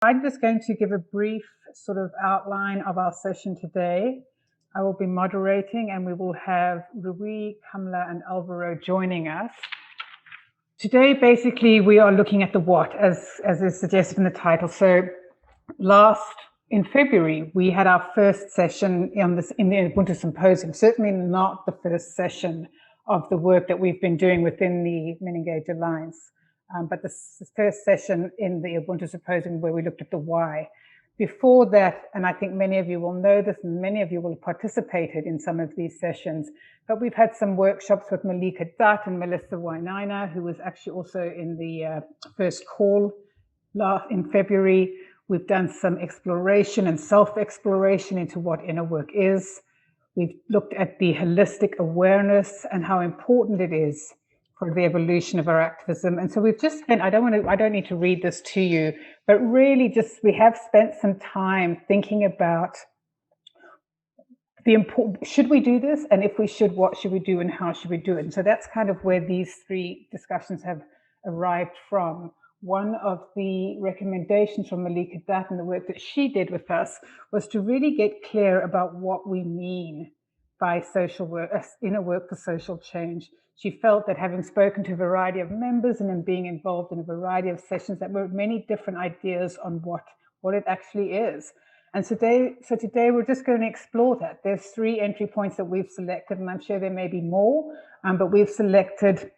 I'm just going to give a brief sort of outline of our session today. I will be moderating and we will have Rui, Kamla and Alvaro joining us. Today, basically, we are looking at the what, as is suggested in the title. So in February, we had our first session in the Ubuntu Symposium, certainly not the first session of the work that we've been doing within the MenEngage Alliance. But the first session in the Ubuntu Symposium where we looked at the why. Before that, and I think many of you will know this and many of you will have participated in some of these sessions, but we've had some workshops with Malika Dutt and Melissa Wainaina, who was actually also in the first call in February. We've done some exploration and self-exploration into what inner work is. We've looked at the holistic awareness and how important it is for the evolution of our activism. And so we've just spent, I don't need to read this to you, but really we have spent some time thinking about should we do this? And if we should, what should we do and how should we do it? And so that's kind of where these three discussions have arrived from. One of the recommendations from Malika Dutt and the work that she did with us was to really get clear about what we mean by social work, inner work for social change. She felt that having spoken to a variety of members and then being involved in a variety of sessions, that were many different ideas on what it actually is. And today we're just going to explore that. There's 3 entry points that we've selected, and I'm sure there may be more, but we've selected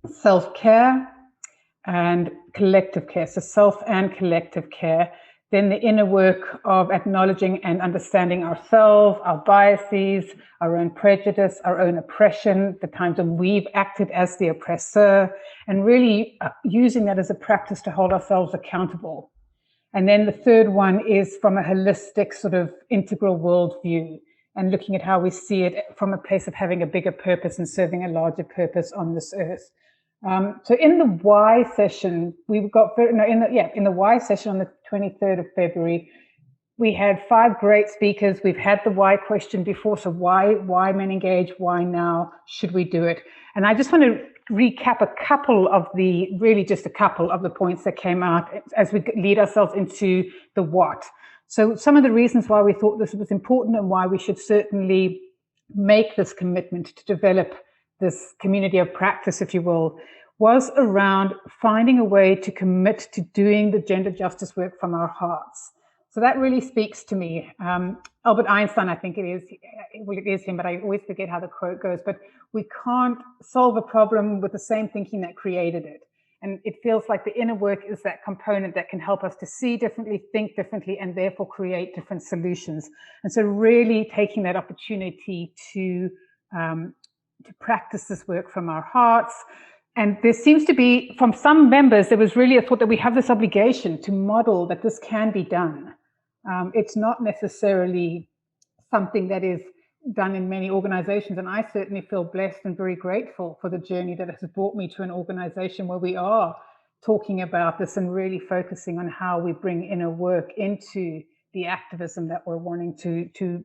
self-care and collective care, so self and collective care. Then the inner work of acknowledging and understanding ourselves, our biases, our own prejudice, our own oppression, the times when we've acted as the oppressor, and really using that as a practice to hold ourselves accountable. And then the third one is from a holistic sort of integral worldview and looking at how we see it from a place of having a bigger purpose and serving a larger purpose on this earth. So in the why session, in the why session on the 23rd of February, we had 5 great speakers. We've had the why question before. So why MenEngage? Why now? Should we do it? And I just want to recap a couple of the points that came out as we lead ourselves into the what. So some of the reasons why we thought this was important and why we should certainly make this commitment to develop this community of practice, if you will, was around finding a way to commit to doing the gender justice work from our hearts. So that really speaks to me. Albert Einstein, I think it is him, but I always forget how the quote goes, but we can't solve a problem with the same thinking that created it. And it feels like the inner work is that component that can help us to see differently, think differently, and therefore create different solutions. And so really taking that opportunity to practice this work from our hearts. And there seems to be, from some members, there was really a thought that we have this obligation to model that this can be done. It's not necessarily something that is done in many organizations. And I certainly feel blessed and very grateful for the journey that has brought me to an organization where we are talking about this and really focusing on how we bring inner work into the activism that we're wanting to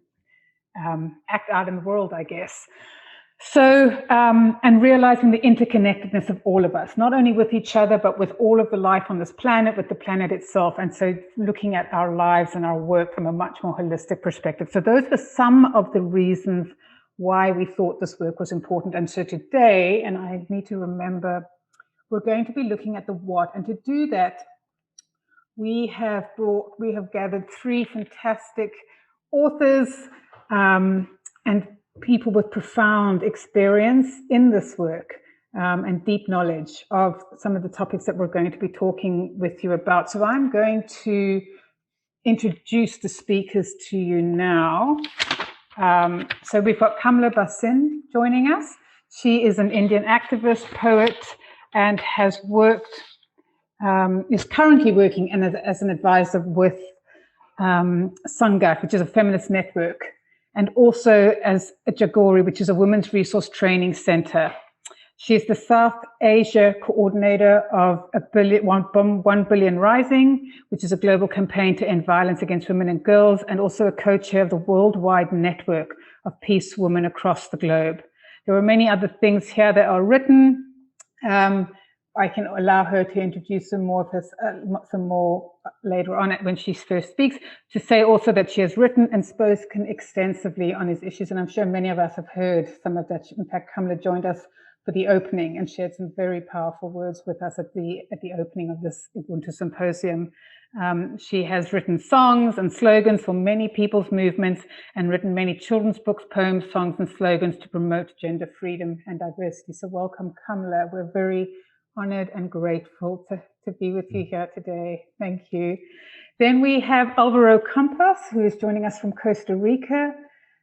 act out in the world, I guess. So, and realizing the interconnectedness of all of us, not only with each other, but with all of the life on this planet, with the planet itself. And so looking at our lives and our work from a much more holistic perspective. So those are some of the reasons why we thought this work was important. And so today, and I need to remember, we're going to be looking at the what. And to do that, we have gathered 3 fantastic authors and people with profound experience in this work and deep knowledge of some of the topics that we're going to be talking with you about. So I'm going to introduce the speakers to you now. So we've got Kamla Bhasin joining us. She is an Indian activist, poet, and has worked, is currently working as an advisor with Sangat, which is a feminist network, and also as a Jagori, which is a women's resource training center. She is the South Asia coordinator of 1 Billion Rising, which is a global campaign to end violence against women and girls, and also a co-chair of the worldwide network of peace women across the globe. There are many other things here that are written, I can allow her to introduce some more of her, some more later on when she first speaks, to say also that she has written and spoken extensively on these issues. And I'm sure many of us have heard some of that. In fact, Kamla joined us for the opening and shared some very powerful words with us at the opening of this Ubuntu Symposium. She has written songs and slogans for many people's movements and written many children's books, poems, songs, and slogans to promote gender freedom and diversity. So welcome, Kamla. We're very honored and grateful to be with you here today. Thank you. Then we have Alvaro Campas, who is joining us from Costa Rica.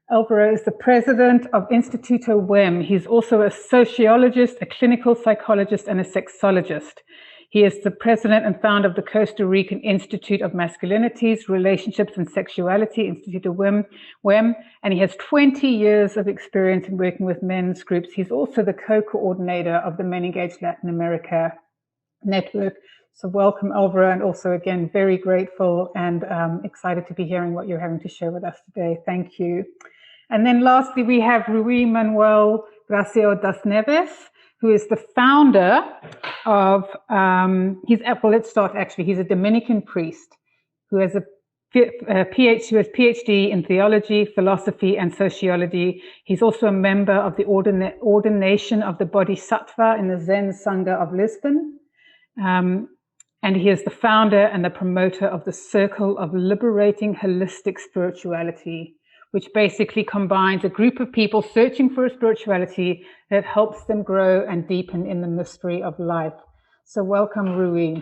Alvaro is the president of Instituto WEM. He's also a sociologist, a clinical psychologist, and a sexologist. He is the president and founder of the Costa Rican Institute of Masculinities, Relationships, and Sexuality, Instituto WEM, and he has 20 years of experience in working with men's groups. He's also the co-coordinator of the Men Engaged Latin America Network. So welcome, Alvaro, and also, again, very grateful and excited to be hearing what you're having to share with us today. Thank you. And then lastly, we have Rui Manuel Gracio das Neves, who is the founder of, let's start actually, he's a Dominican priest who has a PhD in theology, philosophy, and sociology. He's also a member of the ordination of the Bodhisattva in the Zen Sangha of Lisbon. And he is the founder and the promoter of the Circle of Liberating Holistic Spirituality, which basically combines a group of people searching for a spirituality that helps them grow and deepen in the mystery of life. So welcome, Rui.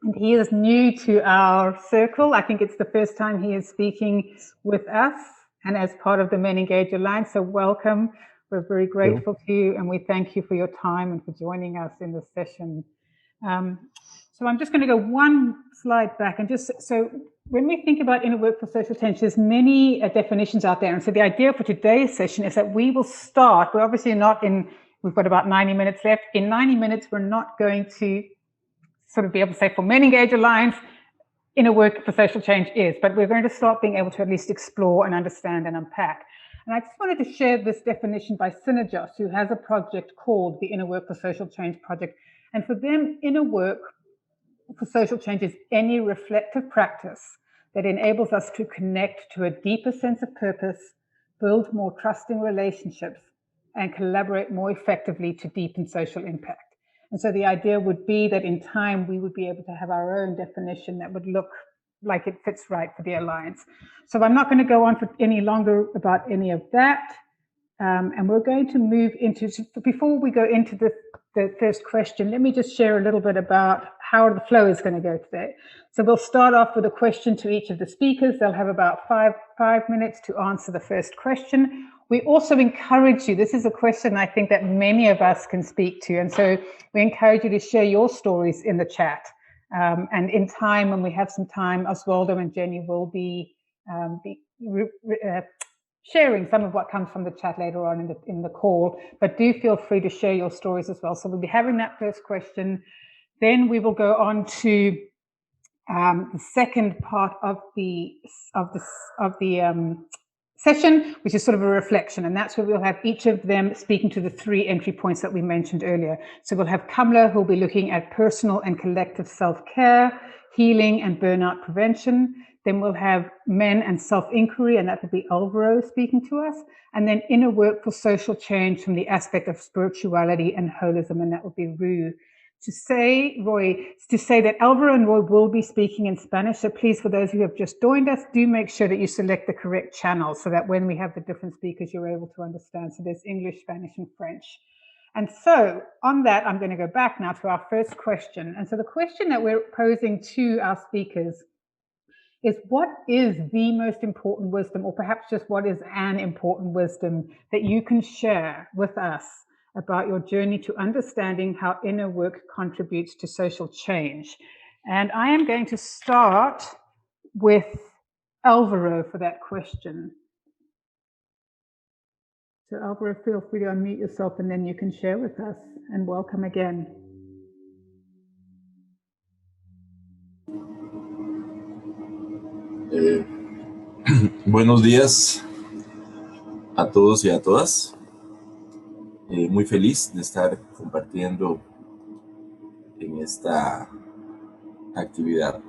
And he is new to our circle. I think it's the first time he is speaking with us and as part of the Men Engage Alliance. So welcome. We're very grateful to you, and we thank you for your time and for joining us in this session. So I'm just going to go one slide back and just, so when we think about inner work for social change, there's many definitions out there. And so the idea for today's session is that we will start, we're obviously not in, we've got about 90 minutes left. In 90 minutes, we're not going to sort of be able to say for Men Engage Alliance, inner work for social change is, but we're going to start being able to at least explore and understand and unpack. And I just wanted to share this definition by Synergos, who has a project called the Inner Work for Social Change Project. And for them, inner work for social change is any reflective practice that enables us to connect to a deeper sense of purpose, build more trusting relationships, and collaborate more effectively to deepen social impact. And so the idea would be that in time, we would be able to have our own definition that would look like it fits right for the Alliance. So I'm not going to go on for any longer about any of that. And we're going to move into, before we go into the first question, let me just share a little bit about how the flow is going to go today. So we'll start off with a question to each of the speakers. They'll have about five minutes to answer the first question. We also encourage you, this is a question I think that many of us can speak to, and so we encourage you to share your stories in the chat. And in time, when we have some time, Oswaldo and Jenny will be sharing some of what comes from the chat later on in the call, but do feel free to share your stories as well. So we'll be having that first question. Then we will go on to the second part of the session, which is sort of a reflection, and that's where we'll have each of them speaking to the 3 entry points that we mentioned earlier. So we'll have Kamla, who'll be looking at personal and collective self-care, healing and burnout prevention. Then we'll have men and self-inquiry, and that will be Alvaro speaking to us. And then inner work for social change from the aspect of spirituality and holism, and that will be Rui. To say that Alvaro and Roy will be speaking in Spanish, so please, for those who have just joined us, do make sure that you select the correct channel so that when we have the different speakers, you're able to understand. So there's English, Spanish, and French. And so on that, I'm going to go back now to our first question. And so the question that we're posing to our speakers is, what is the most important wisdom, or perhaps just what is an important wisdom that you can share with us about your journey to understanding how inner work contributes to social change? And I am going to start with Alvaro for that question. So Alvaro, feel free to unmute yourself and then you can share with us, and welcome again. Buenos días a todos y a todas. Muy feliz de estar compartiendo esta actividad.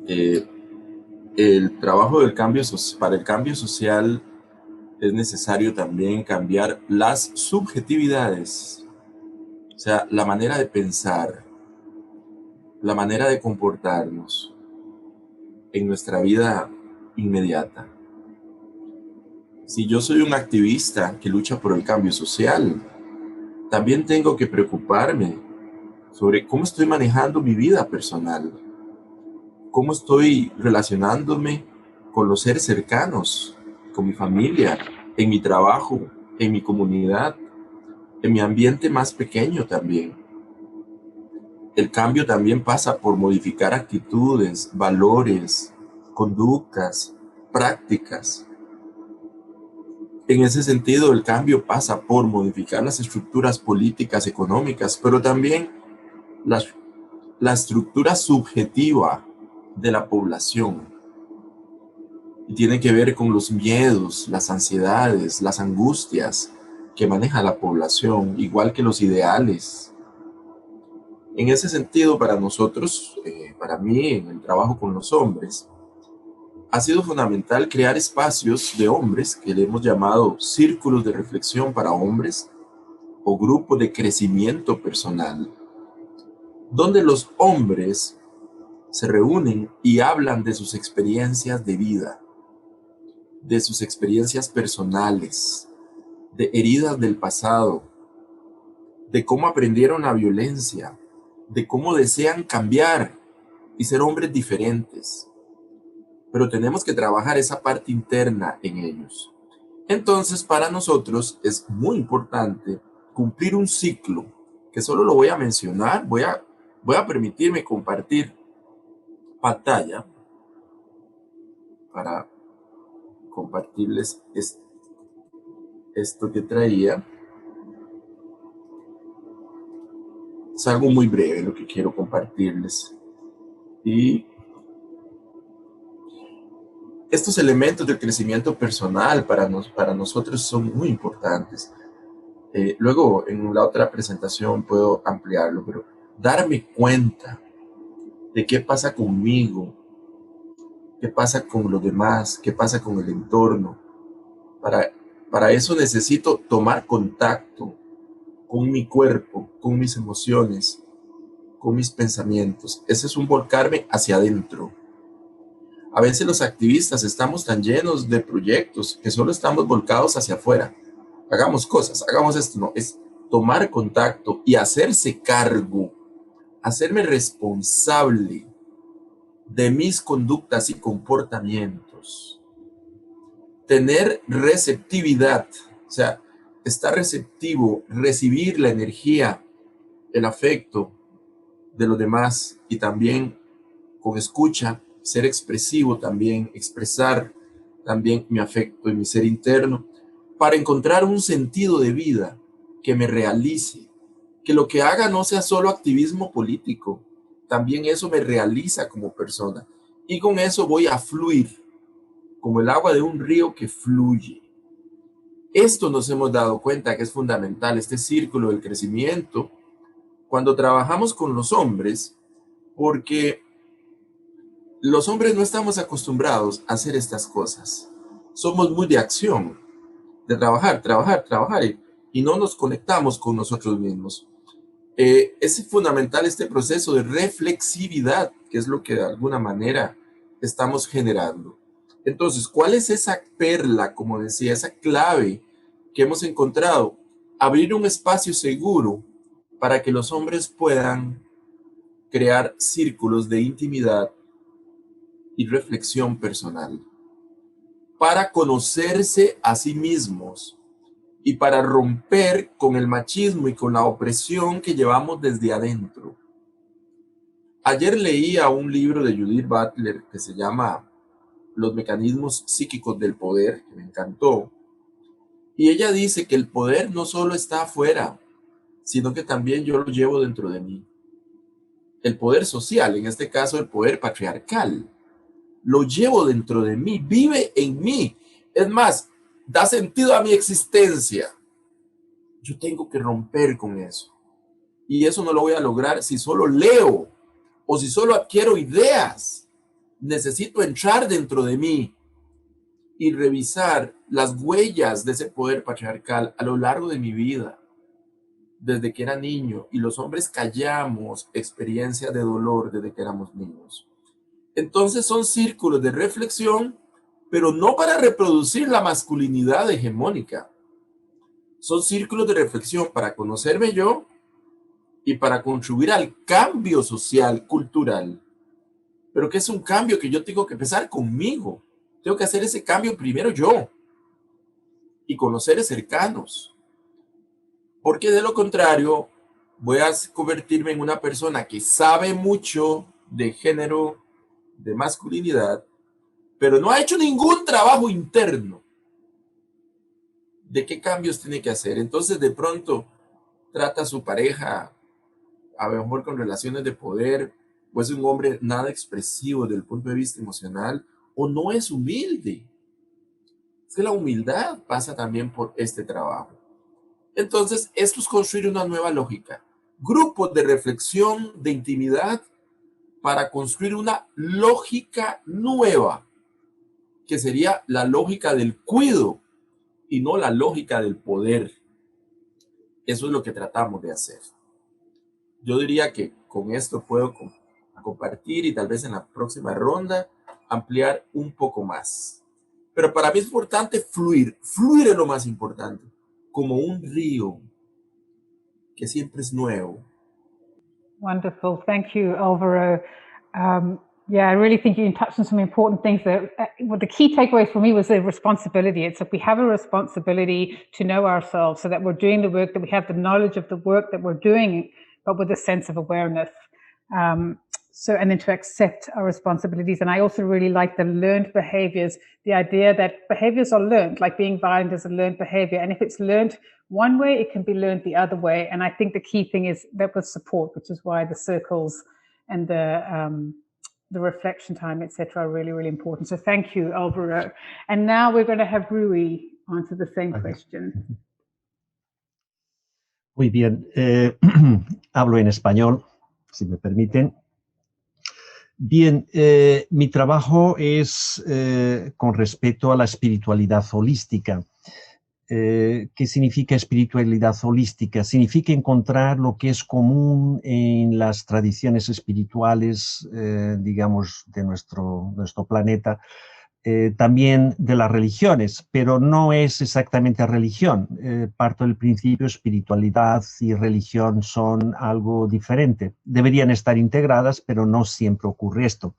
El trabajo del para el cambio social es necesario también cambiar las subjetividades, o sea, la manera de pensar, la manera de comportarnos en nuestra vida inmediata. Si yo soy un activista que lucha por el cambio social, también tengo que preocuparme sobre cómo estoy manejando mi vida personal, cómo estoy relacionándome con los seres cercanos, con mi familia, en mi trabajo, en mi comunidad, en mi ambiente más pequeño también. El cambio también pasa por modificar actitudes, valores, conductas, prácticas. En ese sentido, el cambio pasa por modificar las estructuras políticas, económicas, pero también la estructura subjetiva de la población. Y tiene que ver con los miedos, las ansiedades, las angustias que maneja la población, igual que los ideales. En ese sentido, para nosotros, para mí, en el trabajo con los hombres, ha sido fundamental crear espacios de hombres que le hemos llamado círculos de reflexión para hombres o grupos de crecimiento personal, donde los hombres se reúnen y hablan de sus experiencias de vida, de sus experiencias personales, de heridas del pasado, de cómo aprendieron la violencia, de cómo desean cambiar y ser hombres diferentes. Pero tenemos que trabajar esa parte interna en ellos. Entonces, para nosotros es muy importante cumplir un ciclo, que solo lo voy a mencionar, voy a permitirme compartir pantalla para compartirles esto que traía. Es algo muy breve lo que quiero compartirles. Y estos elementos del crecimiento personal para nosotros son muy importantes. Luego, en la otra presentación puedo ampliarlo, pero darme cuenta de qué pasa conmigo, qué pasa con los demás, qué pasa con el entorno. Para eso necesito tomar contacto con mi cuerpo, con mis emociones, con mis pensamientos. Ese es un volcarme hacia adentro. A veces los activistas estamos tan llenos de proyectos que solo estamos volcados hacia afuera. Hagamos cosas, hagamos esto. No, es tomar contacto y hacerse cargo, hacerme responsable de mis conductas y comportamientos. Tener receptividad, o sea, estar receptivo, recibir la energía, el afecto de los demás y también con escucha, ser expresivo también, expresar también mi afecto y mi ser interno para encontrar un sentido de vida que me realice, que lo que haga no sea solo activismo político, también eso me realiza como persona y con eso voy a fluir como el agua de un río que fluye. Esto nos hemos dado cuenta que es fundamental, este círculo del crecimiento, cuando trabajamos con los hombres, porque los hombres no estamos acostumbrados a hacer estas cosas. Somos muy de acción, de trabajar, trabajar, trabajar y no nos conectamos con nosotros mismos. Es fundamental este proceso de reflexividad, que es lo que de alguna manera estamos generando. Entonces, ¿cuál es esa perla, como decía, esa clave que hemos encontrado? Abrir un espacio seguro para que los hombres puedan crear círculos de intimidad y reflexión personal, para conocerse a sí mismos y para romper con el machismo y con la opresión que llevamos desde adentro. Ayer leía un libro de Judith Butler que se llama Los mecanismos psíquicos del poder, que me encantó. Y ella dice que el poder no solo está afuera, sino que también yo lo llevo dentro de mí. El poder social, en este caso el poder patriarcal, lo llevo dentro de mí, vive en mí. Es más, da sentido a mi existencia. Yo tengo que romper con eso. Y eso no lo voy a lograr si solo leo o si solo adquiero ideas. Necesito entrar dentro de mí y revisar las huellas de ese poder patriarcal a lo largo de mi vida, desde que era niño, y los hombres callamos experiencias de dolor desde que éramos niños. Entonces son círculos de reflexión, pero no para reproducir la masculinidad hegemónica. Son círculos de reflexión para conocerme yo y para contribuir al cambio social, cultural. Pero que es un cambio que yo tengo que empezar conmigo. Tengo que hacer ese cambio primero yo y con los seres cercanos. Porque de lo contrario, voy a convertirme en una persona que sabe mucho de género, de masculinidad, pero no ha hecho ningún trabajo interno de qué cambios tiene que hacer. Entonces, de pronto, trata a su pareja, a lo mejor con relaciones de poder, o es un hombre nada expresivo desde el punto de vista emocional, o no es humilde. Es que la humildad pasa también por este trabajo. Entonces, esto es construir una nueva lógica. Grupos de reflexión, de intimidad, para construir una lógica nueva, que sería la lógica del cuido y no la lógica del poder. Eso es lo que tratamos de hacer. Yo diría que con esto puedo compartir y tal vez en la próxima ronda ampliar un poco más. Pero para mí es importante fluir. Fluir es lo más importante. Como un río que siempre es nuevo. Wonderful. Thank you, Alvaro. Yeah, I really think you touched on some important things there. Well, the key takeaway for me was the responsibility. It's like we have a responsibility to know ourselves so that we're doing the work, that we have the knowledge of the work that we're doing, but with a sense of awareness. And then to accept our responsibilities. And I also really like the learned behaviors, the idea that behaviors are learned, like being violent is a learned behavior. And if it's learned one way, it can be learned the other way. And I think the key thing is that with support, which is why the circles and the reflection time, etc., are really, really important. So thank you, Alvaro. And now we're going to have Rui answer the same question. Muy bien. Hablo en español, si me permiten. Bien, mi trabajo es con respecto a la espiritualidad holística. ¿Qué significa espiritualidad holística? Significa encontrar lo que es común en las tradiciones espirituales, digamos, de nuestro planeta, también de las religiones, pero no es exactamente religión. Parto del principio, espiritualidad y religión son algo diferente. Deberían estar integradas, pero no siempre ocurre esto.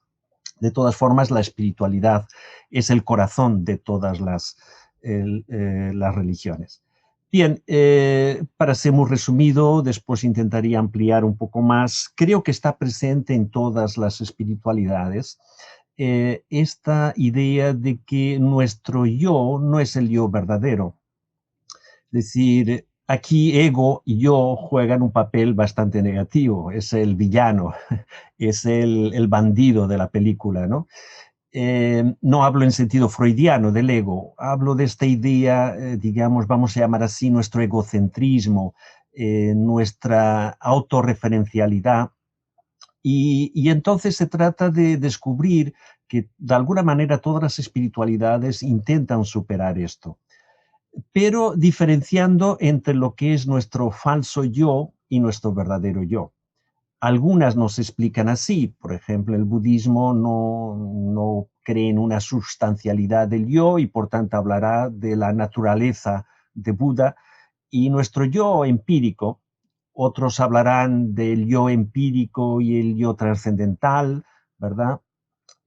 De todas formas, la espiritualidad es el corazón de todas las religiones. Bien, para ser muy resumido, después intentaría ampliar un poco más. Creo que está presente en todas las espiritualidades esta idea de que nuestro yo no es el yo verdadero. Es decir, aquí ego y yo juegan un papel bastante negativo. Es el villano, es el bandido de la película, ¿no? No hablo en sentido freudiano del ego, hablo de esta idea, digamos, vamos a llamar así, nuestro egocentrismo, nuestra autorreferencialidad. Y entonces se trata de descubrir que de alguna manera todas las espiritualidades intentan superar esto, pero diferenciando entre lo que es nuestro falso yo y nuestro verdadero yo. Algunas nos explican así, por ejemplo, el budismo no cree en una sustancialidad del yo y por tanto hablará de la naturaleza de Buda, y nuestro yo empírico, otros hablarán del yo empírico y el yo trascendental, ¿verdad?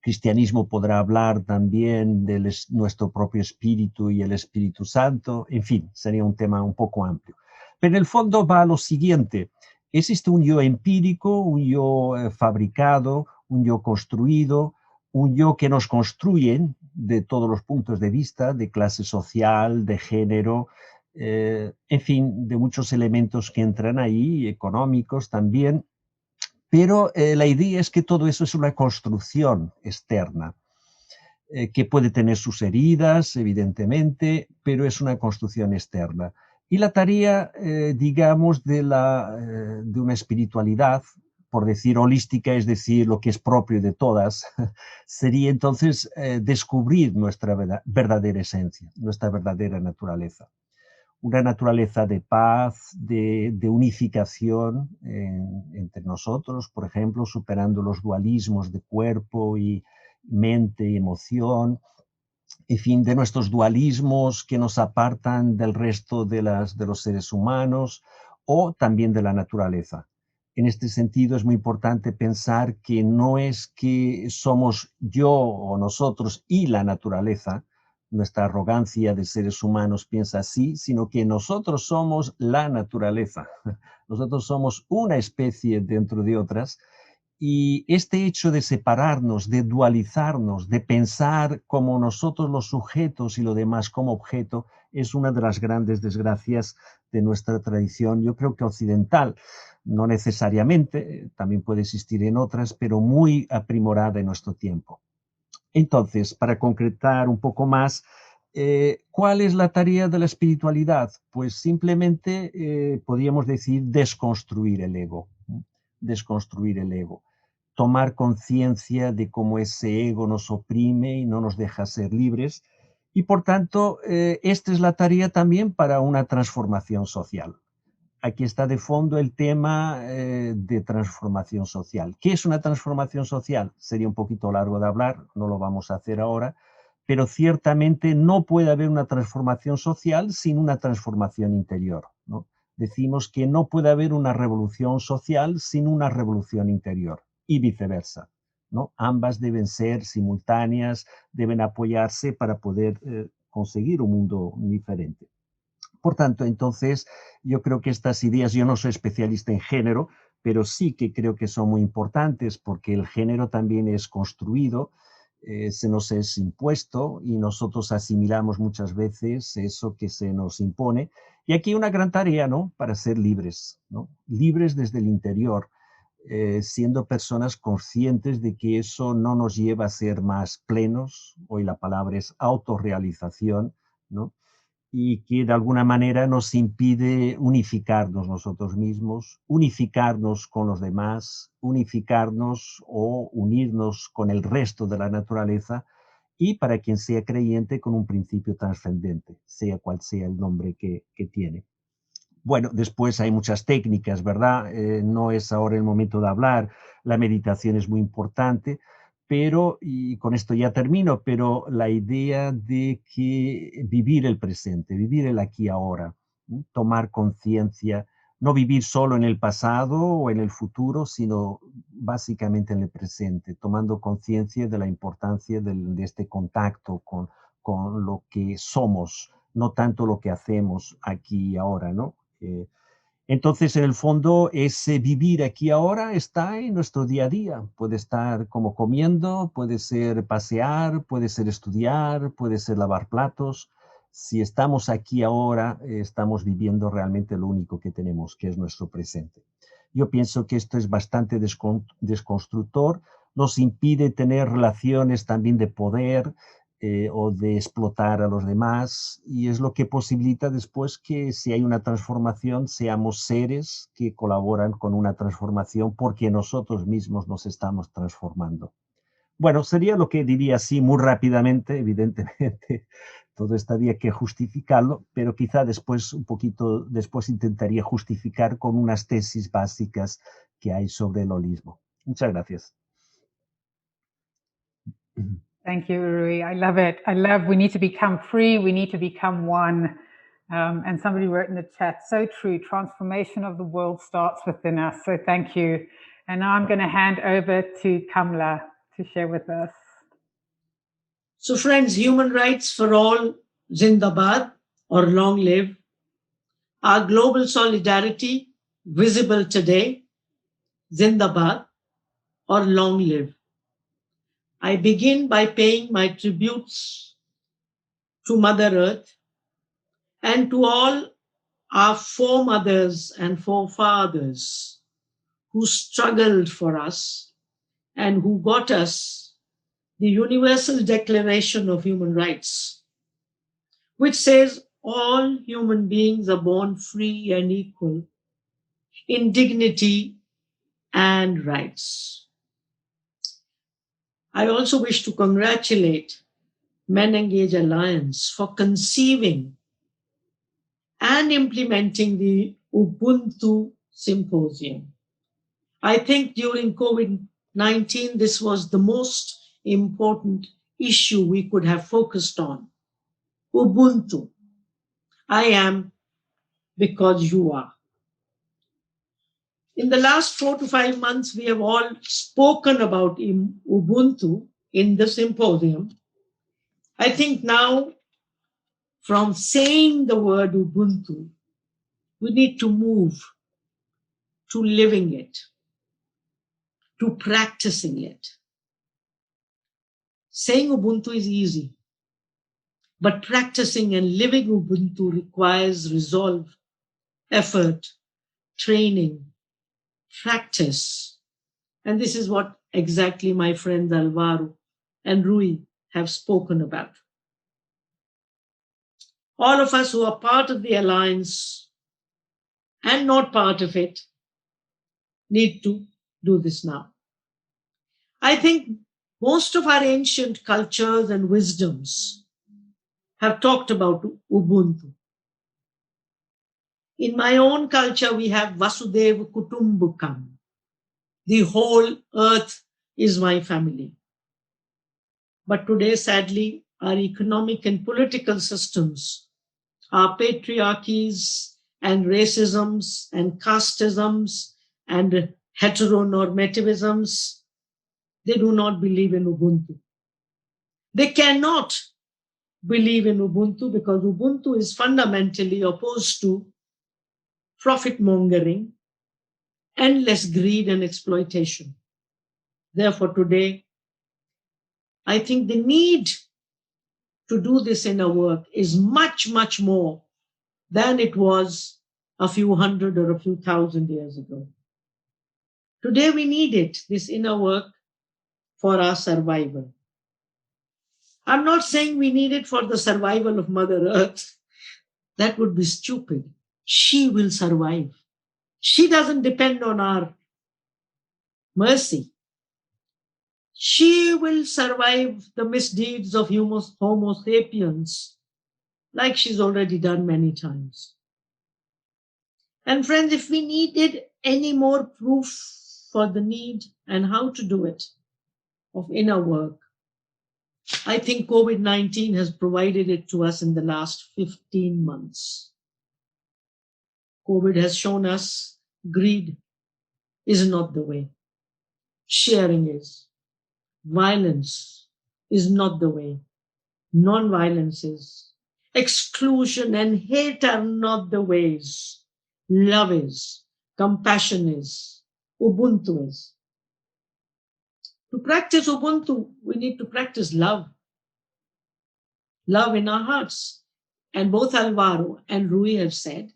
Cristianismo podrá hablar también de nuestro propio espíritu y el Espíritu Santo, en fin, sería un tema un poco amplio. Pero en el fondo va a lo siguiente: existe un yo empírico, un yo fabricado, un yo construido, un yo que nos construyen de todos los puntos de vista, de clase social, de género, en fin, de muchos elementos que entran ahí, económicos también. Pero la idea es que todo eso es una construcción externa, que puede tener sus heridas, evidentemente, pero es una construcción externa. Y la tarea, digamos, de una espiritualidad, por decir holística, es decir, lo que es propio de todas, sería entonces descubrir nuestra verdadera esencia, nuestra verdadera naturaleza. Una naturaleza de paz, de unificación entre nosotros, por ejemplo, superando los dualismos de cuerpo y mente y emoción, en fin, de nuestros dualismos que nos apartan del resto de los seres humanos o también de la naturaleza. En este sentido, es muy importante pensar que no es que somos yo o nosotros y la naturaleza, nuestra arrogancia de seres humanos piensa así, sino que nosotros somos la naturaleza. Nosotros somos una especie dentro de otras. Y este hecho de separarnos, de dualizarnos, de pensar como nosotros los sujetos y lo demás como objeto, es una de las grandes desgracias de nuestra tradición, yo creo que occidental, no necesariamente, también puede existir en otras, pero muy aprimorada en nuestro tiempo. Entonces, para concretar un poco más, ¿cuál es la tarea de la espiritualidad? Pues simplemente podríamos decir desconstruir el ego, ¿no? Desconstruir el ego, tomar conciencia de cómo ese ego nos oprime y no nos deja ser libres. Y por tanto, esta es la tarea también para una transformación social. Aquí está de fondo el tema de transformación social. ¿Qué es una transformación social? Sería un poquito largo de hablar, no lo vamos a hacer ahora, pero ciertamente no puede haber una transformación social sin una transformación interior, ¿no? Decimos que no puede haber una revolución social sin una revolución interior y viceversa, ¿no? Ambas deben ser simultáneas, deben apoyarse para poder conseguir un mundo diferente. Por tanto, entonces, yo creo que estas ideas, yo no soy especialista en género, pero sí que creo que son muy importantes porque el género también es construido, se nos es impuesto y nosotros asimilamos muchas veces eso que se nos impone. Y aquí hay una gran tarea, ¿no? Para ser libres, ¿no? Libres desde el interior, siendo personas conscientes de que eso no nos lleva a ser más plenos, hoy la palabra es autorrealización, ¿no? Y que de alguna manera nos impide unificarnos nosotros mismos, unificarnos con los demás, unificarnos o unirnos con el resto de la naturaleza y para quien sea creyente con un principio trascendente, sea cual sea el nombre que tiene. Bueno, después hay muchas técnicas, ¿verdad? No es ahora el momento de hablar, la meditación es muy importante, pero, y con esto ya termino, pero la idea de que vivir el presente, vivir el aquí y ahora, ¿no? Tomar conciencia, no vivir solo en el pasado o en el futuro, sino básicamente en el presente, tomando conciencia de la importancia de este contacto con lo que somos, no tanto lo que hacemos aquí y ahora, ¿no? Entonces, en el fondo, ese vivir aquí ahora está en nuestro día a día. Puede estar como comiendo, puede ser pasear, puede ser estudiar, puede ser lavar platos. Si estamos aquí ahora, estamos viviendo realmente lo único que tenemos, que es nuestro presente. Yo pienso que esto es bastante desconstructor, nos impide tener relaciones también de poder, o de explotar a los demás, y es lo que posibilita después que si hay una transformación seamos seres que colaboran con una transformación porque nosotros mismos nos estamos transformando. Bueno, sería lo que diría así muy rápidamente, evidentemente todo esto había que justificarlo, pero quizá después, un poquito después intentaría justificar con unas tesis básicas que hay sobre el holismo. Muchas gracias. Thank you, Rui. I love it. I love we need to become free, we need to become one. And somebody wrote in the chat, so true, transformation of the world starts within us. So thank you. And now I'm going to hand over to Kamla to share with us. So friends, human rights for all, Zindabad, or long live. Our global solidarity, visible today, Zindabad, or long live. I begin by paying my tributes to Mother Earth and to all our foremothers and forefathers who struggled for us and who got us the Universal Declaration of Human Rights, which says all human beings are born free and equal in dignity and rights. I also wish to congratulate Men Engage Alliance for conceiving and implementing the Ubuntu Symposium. I think during COVID-19, this was the most important issue we could have focused on. Ubuntu. I am because you are. In the last 4 to 5 months, we have all spoken about Ubuntu in the symposium. I think now, from saying the word Ubuntu, we need to move to living it, to practicing it. Saying Ubuntu is easy, but practicing and living Ubuntu requires resolve, effort, training, practice. And this is what exactly my friends Alvaro and Rui have spoken about. All of us who are part of the alliance and not part of it need to do this now. I think most of our ancient cultures and wisdoms have talked about Ubuntu. In my own culture, we have Vasudeva Kutumbakam. The whole earth is my family. But today, sadly, our economic and political systems, our patriarchies and racisms and casteisms and heteronormativisms, they do not believe in Ubuntu. They cannot believe in Ubuntu because Ubuntu is fundamentally opposed to profit mongering, endless greed and exploitation. Therefore, today, I think the need to do this inner work is much, much more than it was a few hundred or a few thousand years ago. Today, we need it, this inner work, for our survival. I'm not saying we need it for the survival of Mother Earth. That would be stupid. She will survive. She doesn't depend on our mercy. She will survive the misdeeds of Homo sapiens, like she's already done many times. And friends, if we needed any more proof for the need and how to do it of inner work, I think COVID-19 has provided it to us in the last 15 months. COVID has shown us greed is not the way. Sharing is. Violence is not the way. Non-violence is. Exclusion and hate are not the ways. Love is. Compassion is. Ubuntu is. To practice Ubuntu, we need to practice love. Love in our hearts. And both Alvaro and Rui have said,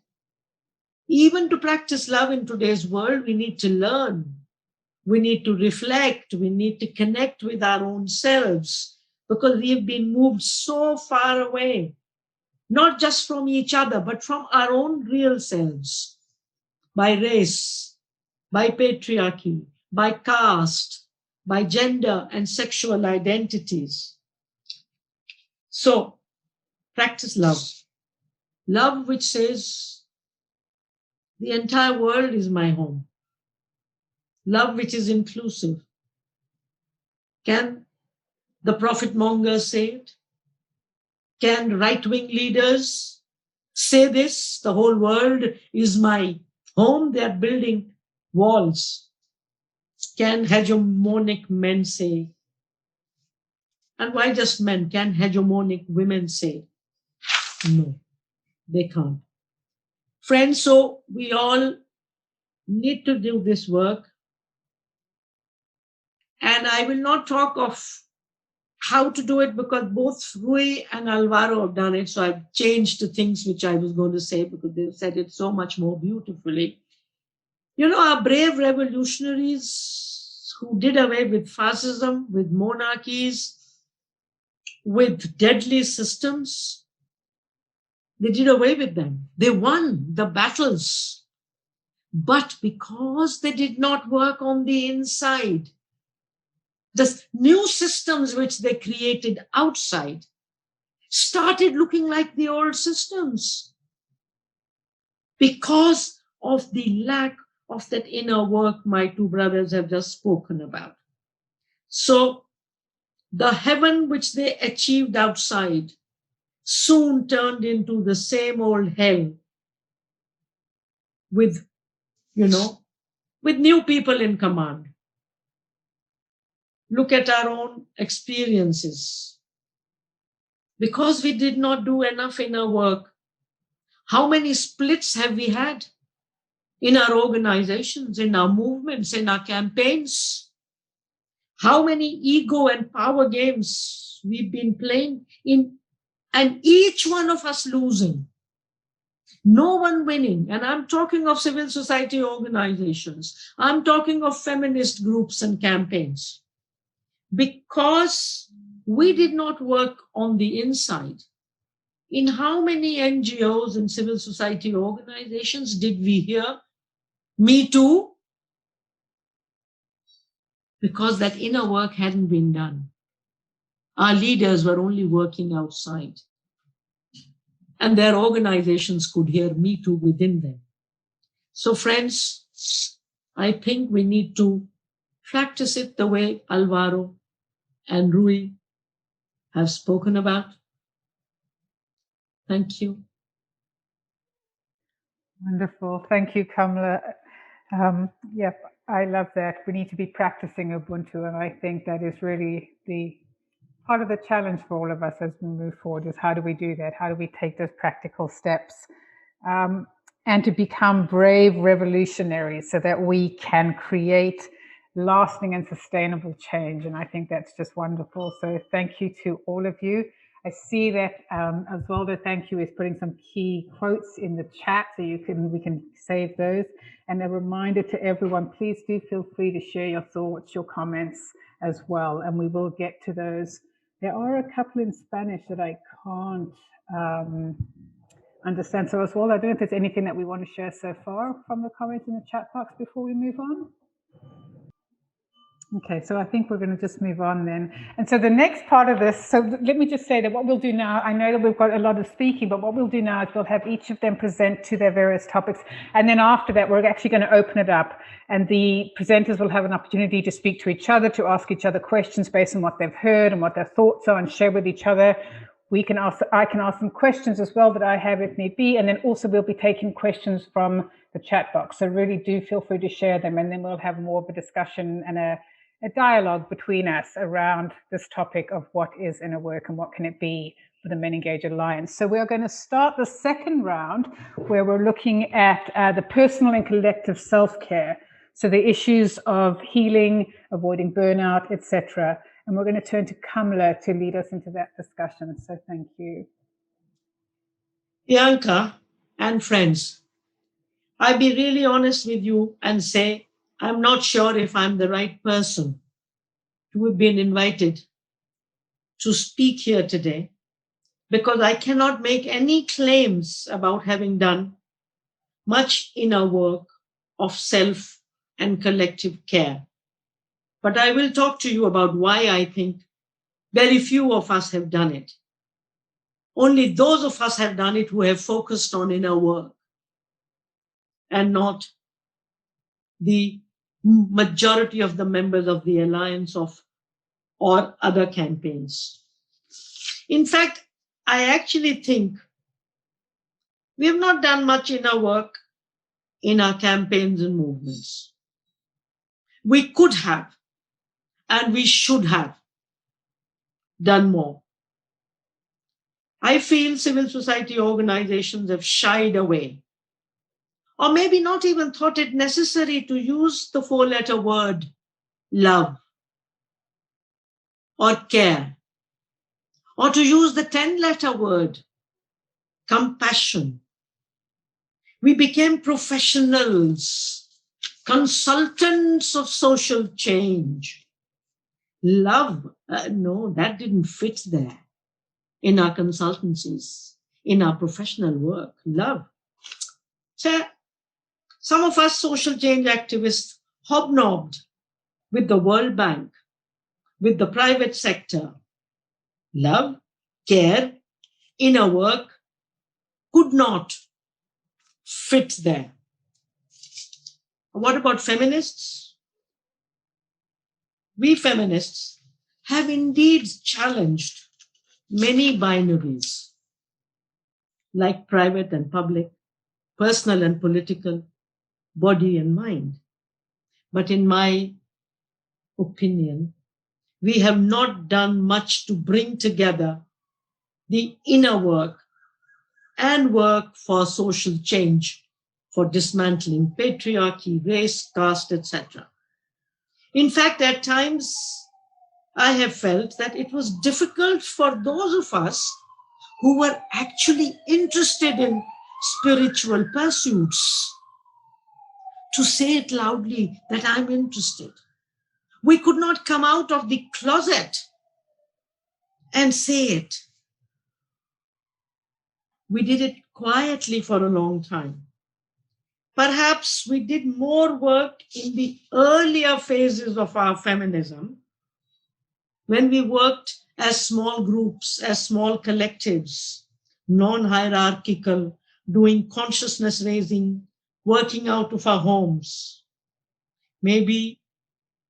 even to practice love in today's world, we need to learn. We need to reflect. We need to connect with our own selves because we have been moved so far away, not just from each other, but from our own real selves, by race, by patriarchy, by caste, by gender and sexual identities. So, practice love. Love which says, the entire world is my home. Love which is inclusive. Can the profit mongers say it? Can right-wing leaders say this? The whole world is my home. They are building walls. Can hegemonic men say? And why just men? Can hegemonic women say? No, they can't. Friends, so we all need to do this work. And I will not talk of how to do it because both Rui and Alvaro have done it. So I've changed the things which I was going to say because they've said it so much more beautifully. You know, our brave revolutionaries who did away with fascism, with monarchies, with deadly systems, They did away with them. They won the battles. But because they did not work on the inside, the new systems which they created outside started looking like the old systems because of the lack of that inner work my two brothers have just spoken about. So the heaven which they achieved outside soon turned into the same old hell with, with new people in command. Look at our own experiences. Because we did not do enough inner work, how many splits have we had in our organizations, in our movements, in our campaigns? How many ego and power games we've been playing in, and each one of us losing. No one winning. And I'm talking of civil society organizations. I'm talking of feminist groups and campaigns. Because we did not work on the inside. In how many NGOs and civil society organizations did we hear, "Me too"? Because that inner work hadn't been done. Our leaders were only working outside. And their organizations could hear "Me too" within them. So friends, I think we need to practice it the way Alvaro and Rui have spoken about. Thank you. Wonderful. Thank you, Kamala. Yep, I love that. We need to be practicing Ubuntu, and I think that is really the part of the challenge for all of us as we move forward is how do we do that? How do we take those practical steps and to become brave revolutionaries so that we can create lasting and sustainable change? And I think that's just wonderful. So thank you to all of you. I see that Oswaldo, thank you, is putting some key quotes in the chat so we can save those. And a reminder to everyone, please do feel free to share your thoughts, your comments as well, and we will get to those. There are a couple in Spanish that I can't understand. So Oswaldo, I don't know if there's anything that we want to share so far from the comments in the chat box before we move on. Okay, so I think we're going to just move on then. And so the next part of this, so let me just say that what we'll do now, I know that we've got a lot of speaking, but what we'll do now is we'll have each of them present to their various topics. And then after that, we're actually going to open it up. And the presenters will have an opportunity to speak to each other, to ask each other questions based on what they've heard and what their thoughts are, and share with each other. I can ask them questions as well that I have if need be. And then also we'll be taking questions from the chat box. So really do feel free to share them. And then we'll have more of a discussion and a dialogue between us around this topic of what is inner work and what can it be for the Men Engage Alliance. So we're going to start the second round where we're looking at the personal and collective self-care. So the issues of healing, avoiding burnout, etc. And we're going to turn to Kamala to lead us into that discussion. So thank you. Bianca and friends, I'll be really honest with you and say, I'm not sure if I'm the right person to have been invited to speak here today, because I cannot make any claims about having done much inner work of self and collective care. But I will talk to you about why I think very few of us have done it. Only those of us have done it who have focused on inner work, and not the majority of the members of the Alliance or other campaigns. In fact, I actually think we have not done much inner work in our campaigns and movements. We could have, and we should have done more. I feel civil society organizations have shied away, or maybe not even thought it necessary to use the 4-letter word love or care, or to use the 10-letter word compassion. We became professionals, consultants of social change. Love, no, that didn't fit there in our consultancies. in our professional work. Love. So, some of us social change activists hobnobbed with the World Bank, with the private sector. Love, care, inner work could not fit there. What about feminists? We feminists have indeed challenged many binaries, like private and public, personal and political, body and mind. But in my opinion, we have not done much to bring together the inner work and work for social change, for dismantling patriarchy, race, caste, etc. In fact, at times, I have felt that it was difficult for those of us who were actually interested in spiritual pursuits to say it loudly that I'm interested. We could not come out of the closet and say it. We did it quietly for a long time. Perhaps we did more work in the earlier phases of our feminism, when we worked as small groups, as small collectives, non-hierarchical, doing consciousness raising, working out of our homes. Maybe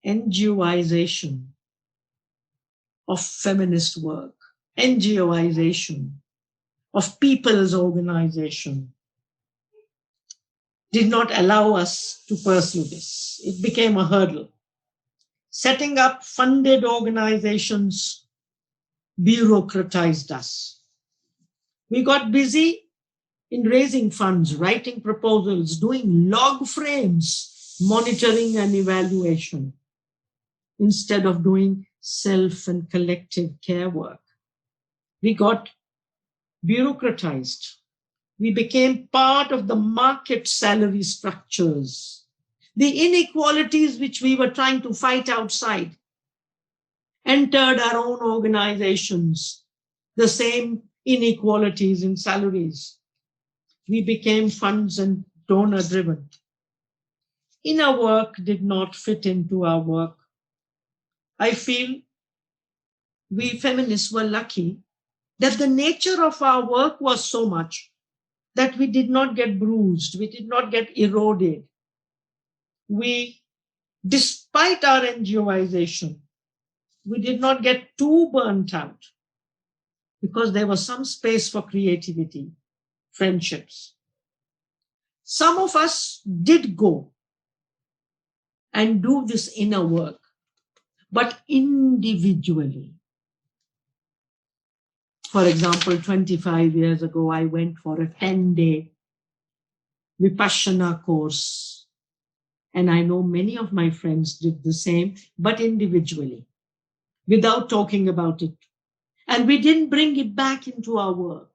NGOization of feminist work, NGOization of people's organization did not allow us to pursue this. It became a hurdle. Setting up funded organizations bureaucratized us. We got busy in raising funds, writing proposals, doing log frames, monitoring and evaluation, instead of doing self and collective care work. We got bureaucratized. We became part of the market salary structures, the inequalities which we were trying to fight outside, entered our own organizations, the same inequalities in salaries. We became funds and donor driven. Inner work did not fit into our work. I feel we feminists were lucky that the nature of our work was so much that we did not get bruised, we did not get eroded. We, despite our NGOization, we did not get too burnt out because there was some space for creativity, friendships. Some of us did go and do this inner work, but individually. For example, 25 years ago, I went for a 10-day Vipassana course. And I know many of my friends did the same, but individually, without talking about it. And we didn't bring it back into our work.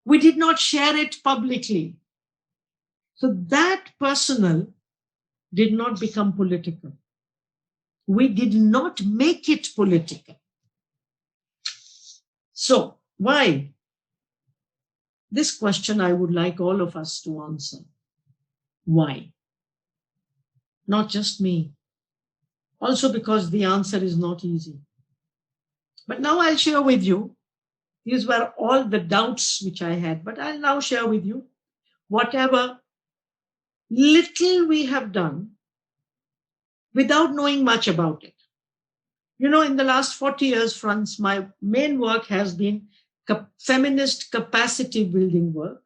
We did not share it publicly. So that personal did not become political. We did not make it political. So why? This question I would like all of us to answer. Why? Not just me. Also because the answer is not easy. But now I'll share with you, these were all the doubts which I had, but I'll now share with you whatever little we have done without knowing much about it. You know, in the last 40 years, Franz, my main work has been feminist capacity building work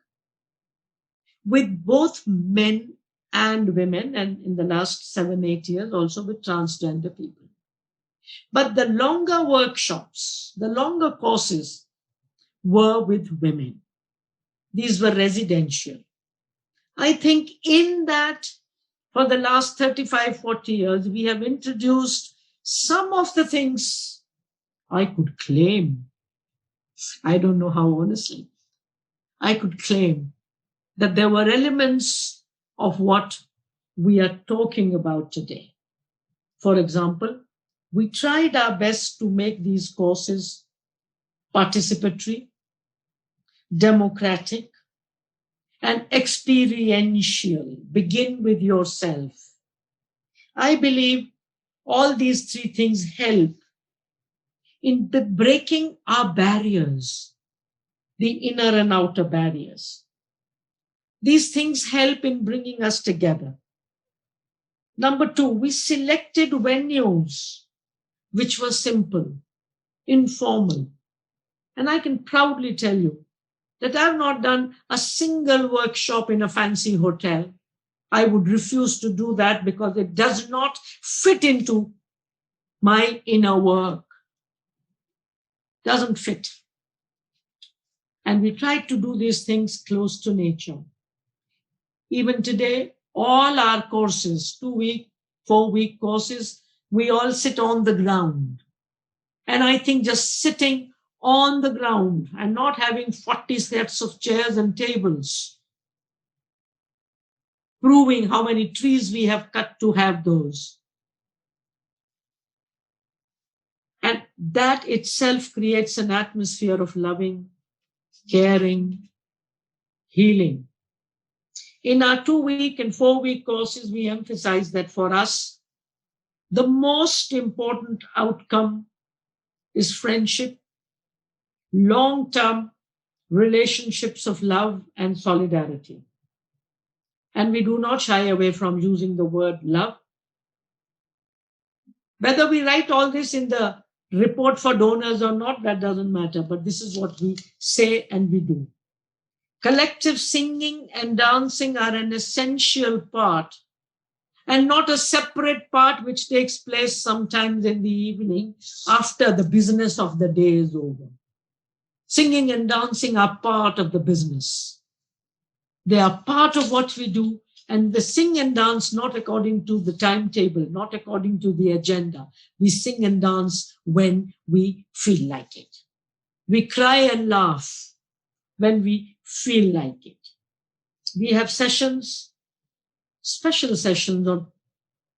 with both men and women, and in the last 7-8 years also with transgender people. But the longer workshops, the longer courses were with women. These were residential. I think in that, for the last 35, 40 years, we have introduced some of the things I could claim. I don't know how honestly. I could claim that there were elements of what we are talking about today. For example, we tried our best to make these courses participatory. democratic, and experiential. Begin with yourself. I believe all these three things help in breaking our barriers, the inner and outer barriers. These things help in bringing us together. Number two, we selected venues which were simple, informal. And I can proudly tell you that I've not done a single workshop in a fancy hotel. I would refuse to do that because it does not fit into my inner work. Doesn't fit. And we try to do these things close to nature. Even today, all our courses, 2-week, 4-week courses, we all sit on the ground. And I think just sitting on the ground and not having 40 sets of chairs and tables, proving how many trees we have cut to have those. And that itself creates an atmosphere of loving, caring, healing. In our 2-week and 4-week courses, we emphasize that for us, the most important outcome is friendship, long-term relationships of love and solidarity. And we do not shy away from using the word love. Whether we write all this in the report for donors or not, that doesn't matter, but this is what we say and we do. Collective singing and dancing are an essential part and not a separate part which takes place sometimes in the evening after the business of the day is over. Singing and dancing are part of the business. They are part of what we do, and we sing and dance not according to the timetable, not according to the agenda. We sing and dance when we feel like it. We cry and laugh when we feel like it. We have sessions, special sessions on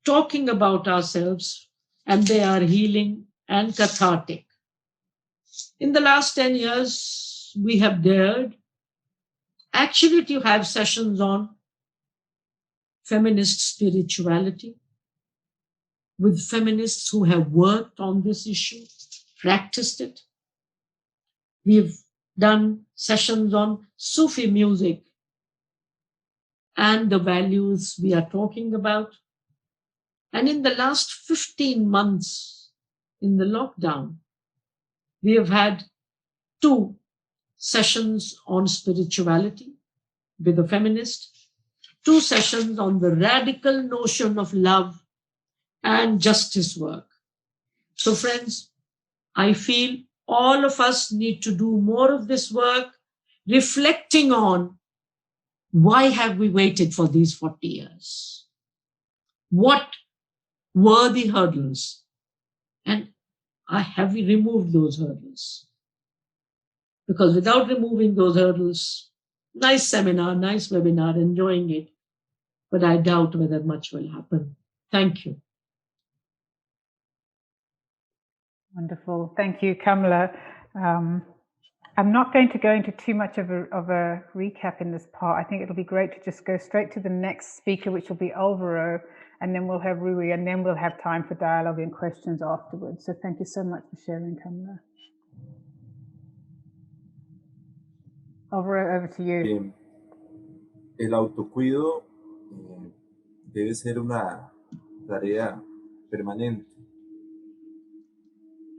talking about ourselves, and they are healing and cathartic. In the last 10 years, we have dared actually to have sessions on feminist spirituality with feminists who have worked on this issue, practiced it. We've done sessions on Sufi music and the values we are talking about. And in the last 15 months in the lockdown, we have had 2 sessions on spirituality with a feminist, 2 sessions on the radical notion of love and justice work. So friends, I feel all of us need to do more of this work, reflecting on why have we waited for these 40 years? What were the hurdles? And have we removed those hurdles? Because without removing those hurdles, nice seminar, nice webinar, enjoying it, but I doubt whether much will happen. Thank you. Wonderful. Thank you, Kamala. I'm not going to go into too much of a recap in this part. I think it'll be great to just go straight to the next speaker, which will be Alvaro, and then we'll have Rui, and then we'll have time for dialogue and questions afterwards. So thank you so much for sharing, Kamala. Alvaro, over to you. El autocuido debe ser una tarea permanente.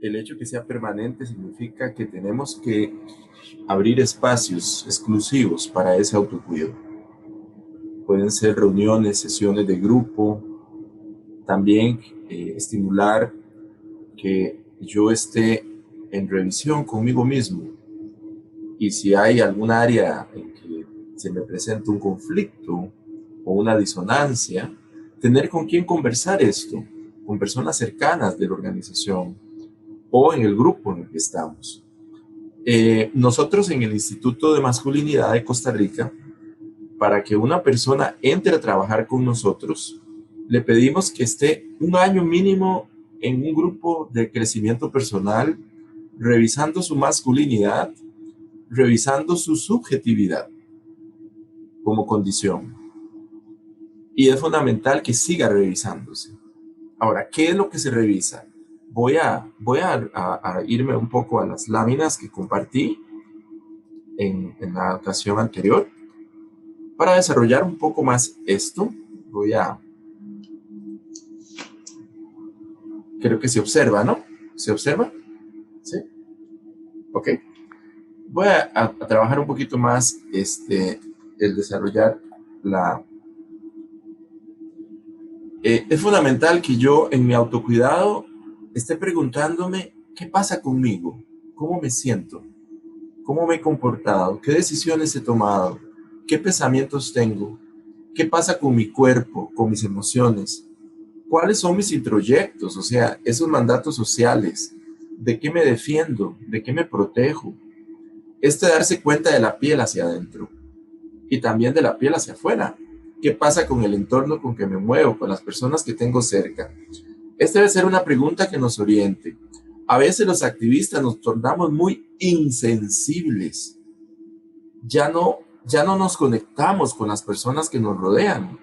El hecho que sea permanente significa que tenemos que abrir espacios exclusivos para ese autocuido. Pueden ser reuniones, sesiones de grupo, también estimular que yo esté en revisión conmigo mismo. Y si hay algún área en que se me presenta un conflicto o una disonancia, tener con quién conversar esto, con personas cercanas de la organización o en el grupo en el que estamos. Nosotros en el Instituto de Masculinidad de Costa Rica, para que una persona entre a trabajar con nosotros, le pedimos que esté 1 año mínimo en un grupo de crecimiento personal, revisando su masculinidad revisando su subjetividad como condición. Y es fundamental que siga revisándose. Ahora, ¿qué es lo que se revisa? Voy a irme un poco a las láminas que compartí en la ocasión anterior. Para desarrollar un poco más esto, creo que se observa, ¿no? ¿Se observa? ¿Sí? Ok. Voy a trabajar un poquito más el desarrollar es fundamental que yo en mi autocuidado esté preguntándome qué pasa conmigo, cómo me siento, cómo me he comportado, qué decisiones he tomado, qué pensamientos tengo, qué pasa con mi cuerpo, con mis emociones, cuáles son mis introyectos, o sea, esos mandatos sociales, de qué me defiendo, de qué me protejo. Darse cuenta de la piel hacia adentro y también de la piel hacia afuera. ¿Qué pasa con el entorno con que me muevo, con las personas que tengo cerca? Esta debe ser una pregunta que nos oriente. A veces los activistas nos tornamos muy insensibles. Ya no nos conectamos con las personas que nos rodean.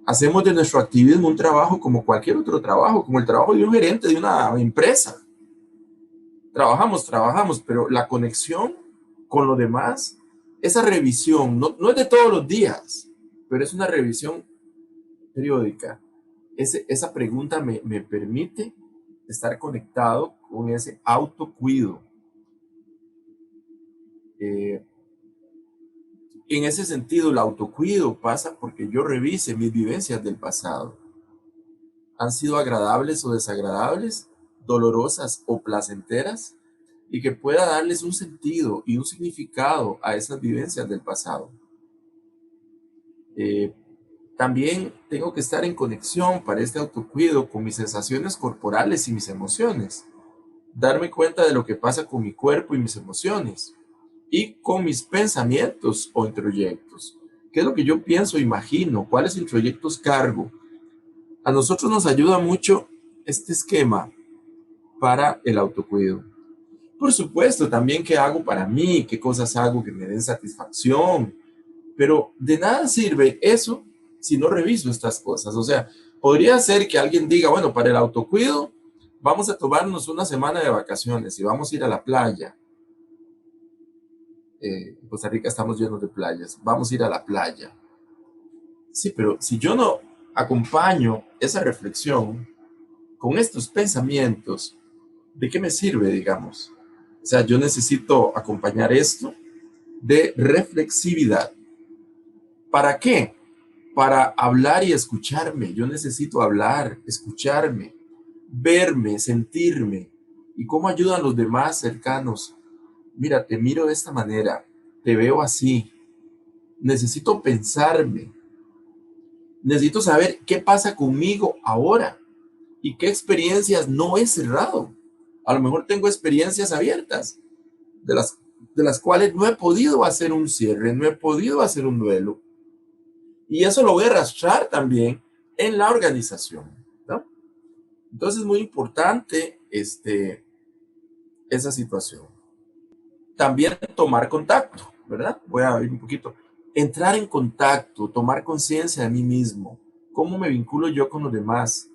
Hacemos de nuestro activismo un trabajo como cualquier otro trabajo, como el trabajo de un gerente de una empresa. Trabajamos, pero la conexión con lo demás, esa revisión, no es de todos los días, pero es una revisión periódica. Esa pregunta me permite estar conectado con ese autocuido. En ese sentido, el autocuido pasa porque yo revise mis vivencias del pasado. ¿Han sido agradables o desagradables? ¿Dolorosas o placenteras? Y que pueda darles un sentido y un significado a esas vivencias del pasado. También tengo que estar en conexión para este autocuido con mis sensaciones corporales y mis emociones. Darme cuenta de lo que pasa con mi cuerpo y mis emociones. Y con mis pensamientos o introyectos. ¿Qué es lo que yo pienso, imagino? ¿Cuáles introyectos cargo? A nosotros nos ayuda mucho este esquema para el autocuido. Por supuesto, también qué hago para mí, qué cosas hago que me den satisfacción, pero de nada sirve eso si no reviso estas cosas. O sea, podría ser que alguien diga, bueno, para el autocuido vamos a tomarnos una semana de vacaciones y vamos a ir a la playa. En Costa Rica estamos llenos de playas, vamos a ir a la playa. Sí, pero si yo no acompaño esa reflexión con estos pensamientos, ¿de qué me sirve, digamos? O sea, yo necesito acompañar esto de reflexividad. ¿Para qué? Para hablar y escucharme. Yo necesito hablar, escucharme, verme, sentirme. ¿Y cómo ayudan los demás cercanos? Mira, te miro de esta manera, te veo así. Necesito pensarme. Necesito saber qué pasa conmigo ahora y qué experiencias no he cerrado. A lo mejor tengo experiencias abiertas, de las cuales no he podido hacer un cierre, no he podido hacer un duelo. Y eso lo voy a arrastrar también en la organización, ¿no? Entonces es muy importante esa situación. También tomar contacto, ¿verdad? Voy a ir un poquito. Entrar en contacto, tomar conciencia de mí mismo. ¿Cómo me vinculo yo con los demás?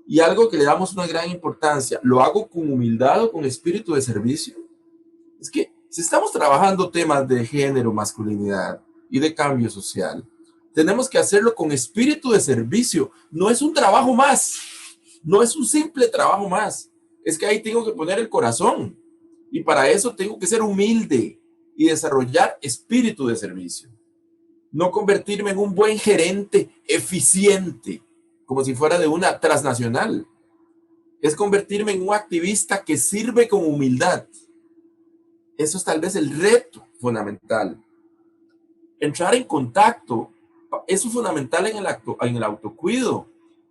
Y algo que le damos una gran importancia, ¿lo hago con humildad o con espíritu de servicio? Es que si estamos trabajando temas de género, masculinidad y de cambio social, tenemos que hacerlo con espíritu de servicio. No es un trabajo más, no es un simple trabajo más. Es que ahí tengo que poner el corazón y para eso tengo que ser humilde y desarrollar espíritu de servicio. No convertirme en un buen gerente eficiente, como si fuera de una transnacional. Es convertirme en un activista que sirve con humildad. Eso es tal vez el reto fundamental. Entrar en contacto, eso es fundamental en el autocuido,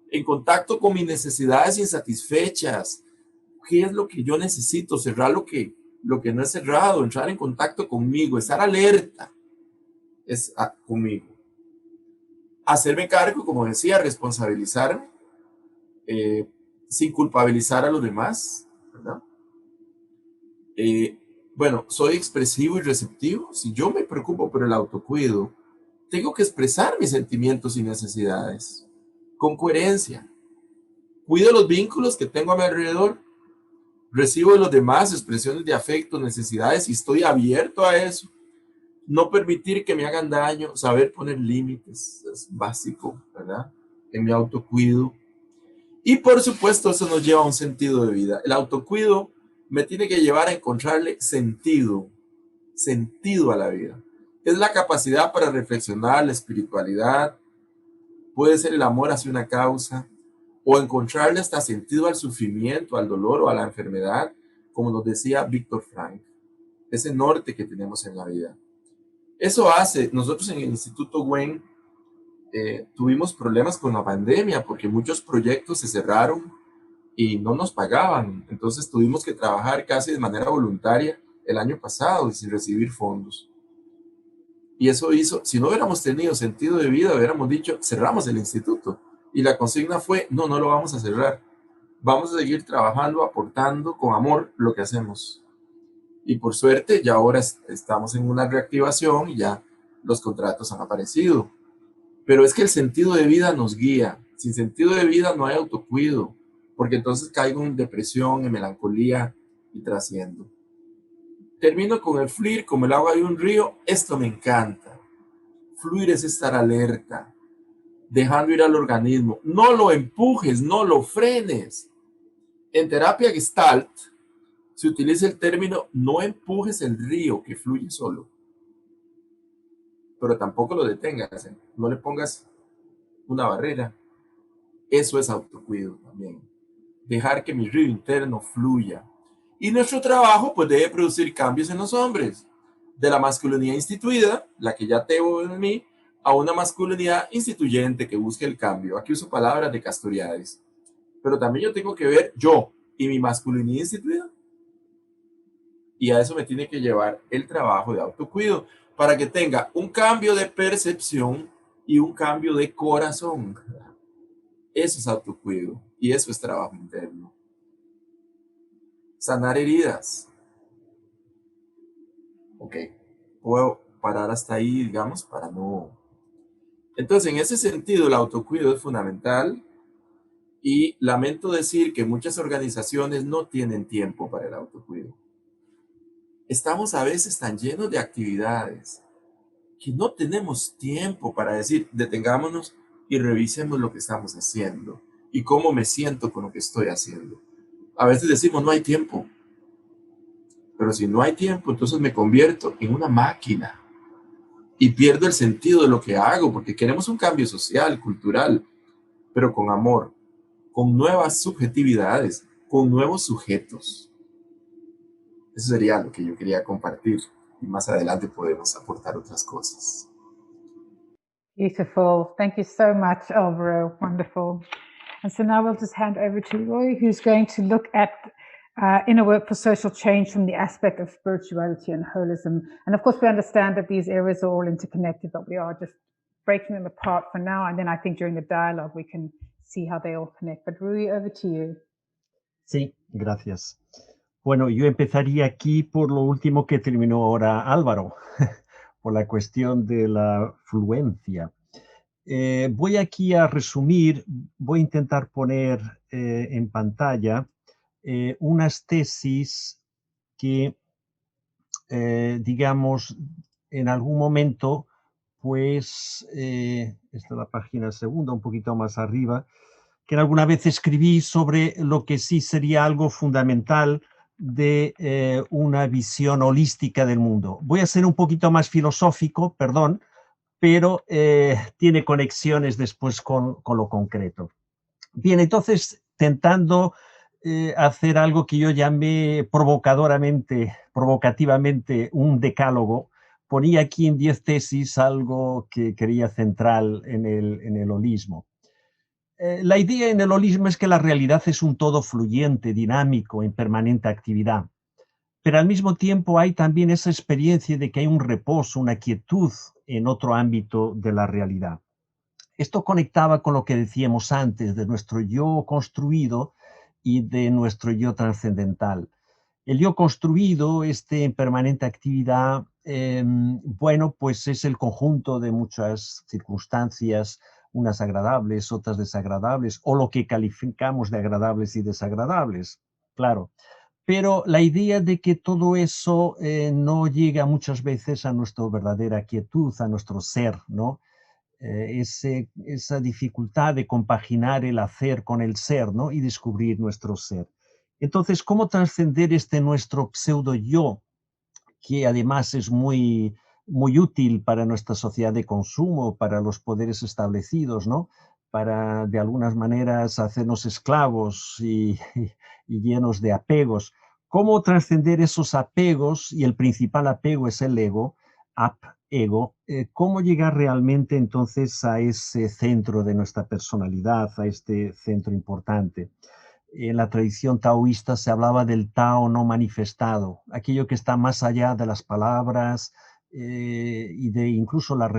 en contacto con mis necesidades insatisfechas. ¿Qué es lo que yo necesito? Cerrar lo que no es cerrado, entrar en contacto conmigo, estar alerta conmigo. Hacerme cargo, como decía, responsabilizarme, sin culpabilizar a los demás, ¿verdad? Bueno, soy expresivo y receptivo. Si yo me preocupo por el autocuido, tengo que expresar mis sentimientos y necesidades con coherencia. Cuido los vínculos que tengo a mi alrededor, recibo de los demás expresiones de afecto, necesidades y estoy abierto a eso. No permitir que me hagan daño, saber poner límites, es básico, ¿verdad? En mi autocuido. Y por supuesto, eso nos lleva a un sentido de vida. El autocuido me tiene que llevar a encontrarle sentido a la vida. Es la capacidad para reflexionar, la espiritualidad, puede ser el amor hacia una causa, o encontrarle hasta sentido al sufrimiento, al dolor o a la enfermedad, como nos decía Víctor Frank, ese norte que tenemos en la vida. Eso hace, nosotros en el Instituto Gwen tuvimos problemas con la pandemia porque muchos proyectos se cerraron y no nos pagaban. Entonces tuvimos que trabajar casi de manera voluntaria el año pasado y sin recibir fondos. Y eso hizo, si no hubiéramos tenido sentido de vida, hubiéramos dicho, cerramos el instituto. Y la consigna fue, no, no lo vamos a cerrar. Vamos a seguir trabajando, aportando con amor lo que hacemos. Y por suerte, ya ahora estamos en una reactivación y ya los contratos han aparecido. Pero es que el sentido de vida nos guía. Sin sentido de vida no hay autocuido, porque entonces caigo en depresión, en melancolía y trasciendo. Termino con el fluir como el agua de un río. Esto me encanta. Fluir es estar alerta, dejando ir al organismo. No lo empujes, no lo frenes. En terapia Gestalt se utiliza el término no empujes el río que fluye solo. Pero tampoco lo detengas, ¿eh? No le pongas una barrera. Eso es autocuido también. Dejar que mi río interno fluya. Y nuestro trabajo pues debe producir cambios en los hombres. De la masculinidad instituida, la que ya tengo en mí, a una masculinidad instituyente que busque el cambio. Aquí uso palabras de Castoriadis. Pero también yo tengo que ver yo y mi masculinidad instituida. Y a eso me tiene que llevar el trabajo de autocuido para que tenga un cambio de percepción y un cambio de corazón. Eso es autocuido y eso es trabajo interno. Sanar heridas. Ok, puedo parar hasta ahí, digamos, para no... Entonces, en ese sentido, el autocuido es fundamental y lamento decir que muchas organizaciones no tienen tiempo para el autocuido. Estamos a veces tan llenos de actividades que no tenemos tiempo para decir, detengámonos y revisemos lo que estamos haciendo y cómo me siento con lo que estoy haciendo. A veces decimos, no hay tiempo. Pero si no hay tiempo, entonces me convierto en una máquina y pierdo el sentido de lo que hago, porque queremos un cambio social, cultural, pero con amor, con nuevas subjetividades, con nuevos sujetos. Eso sería lo que yo quería compartir y más adelante podemos aportar otras cosas. Beautiful. Thank you so much, Alvaro. Wonderful. And so now we'll just hand over to Roy, who's going to look at inner work for social change from the aspect of spirituality and holism. And of course, we understand that these areas are all interconnected, but we are just breaking them apart for now. And then I think during the dialogue, we can see how they all connect. But Rui, over to you. Sí, gracias. Bueno, yo empezaría aquí por lo último que terminó ahora Álvaro, por la cuestión de la fluencia. Voy aquí a resumir, voy a intentar poner en pantalla unas tesis que, digamos, en algún momento, pues, esta es la página segunda, un poquito más arriba, que alguna vez escribí sobre lo que sí sería algo fundamental de una visión holística del mundo. Voy a ser un poquito más filosófico, perdón, pero tiene conexiones después con lo concreto. Bien, entonces, tentando hacer algo que yo llamé provocativamente un decálogo, ponía aquí en 10 tesis algo que quería central en el holismo. La idea en el holismo es que la realidad es un todo fluyente, dinámico, en permanente actividad. Pero al mismo tiempo hay también esa experiencia de que hay un reposo, una quietud en otro ámbito de la realidad. Esto conectaba con lo que decíamos antes de nuestro yo construido y de nuestro yo trascendental. El yo construido, en permanente actividad, bueno, pues es el conjunto de muchas circunstancias, unas agradables, otras desagradables, o lo que calificamos de agradables y desagradables, claro. Pero la idea de que todo eso no llega muchas veces a nuestra verdadera quietud, a nuestro ser, ¿no? Esa dificultad de compaginar el hacer con el ser, ¿no? Y descubrir nuestro ser. Entonces, ¿cómo trascender nuestro pseudo yo, que además es muy, muy útil para nuestra sociedad de consumo, para los poderes establecidos, ¿no? Para, de algunas maneras, hacernos esclavos y llenos de apegos? ¿Cómo trascender esos apegos? Y el principal apego es el ego, ego. ¿Cómo llegar realmente entonces a ese centro de nuestra personalidad, a este centro importante? En la tradición taoísta se hablaba del Tao no manifestado, aquello que está más allá de las palabras y de incluso la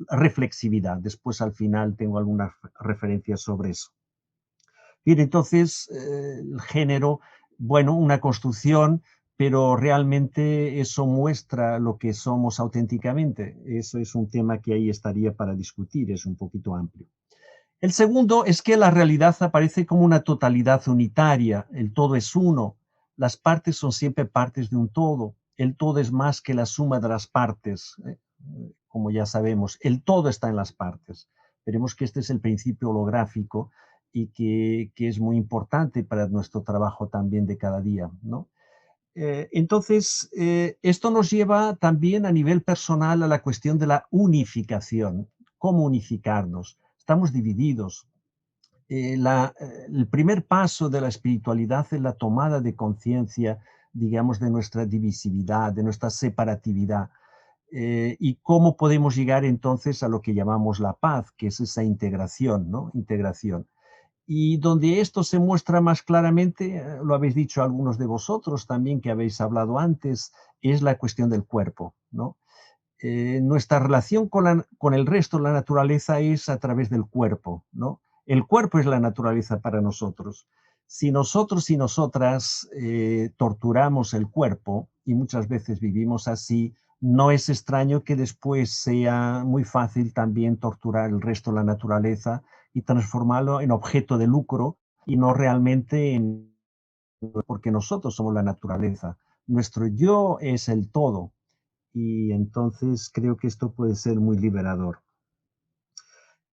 reflexividad. Después al final tengo algunas referencias sobre eso. Bien, entonces el género, bueno, una construcción, pero realmente eso muestra lo que somos auténticamente. Eso es un tema que ahí estaría para discutir, es un poquito amplio. El segundo es que la realidad aparece como una totalidad unitaria, el todo es uno, las partes son siempre partes de un todo, el todo es más que la suma de las partes, como ya sabemos, el todo está en las partes. Veremos que este es el principio holográfico y que es muy importante para nuestro trabajo también de cada día, ¿no? Entonces, esto nos lleva también a nivel personal a la cuestión de la unificación. ¿Cómo unificarnos? Estamos divididos. El primer paso de la espiritualidad es la tomada de conciencia, digamos, de nuestra divisividad, de nuestra separatividad. Y cómo podemos llegar entonces a lo que llamamos la paz, que es esa integración, ¿no? Integración. Y donde esto se muestra más claramente, lo habéis dicho algunos de vosotros también que habéis hablado antes, es la cuestión del cuerpo, ¿no? Nuestra relación con el resto de la naturaleza es a través del cuerpo, ¿no? El cuerpo es la naturaleza para nosotros. Si nosotros y nosotras torturamos el cuerpo, y muchas veces vivimos así, no es extraño que después sea muy fácil también torturar el resto de la naturaleza y transformarlo en objeto de lucro y no realmente en... porque nosotros somos la naturaleza. Nuestro yo es el todo, y entonces creo que esto puede ser muy liberador.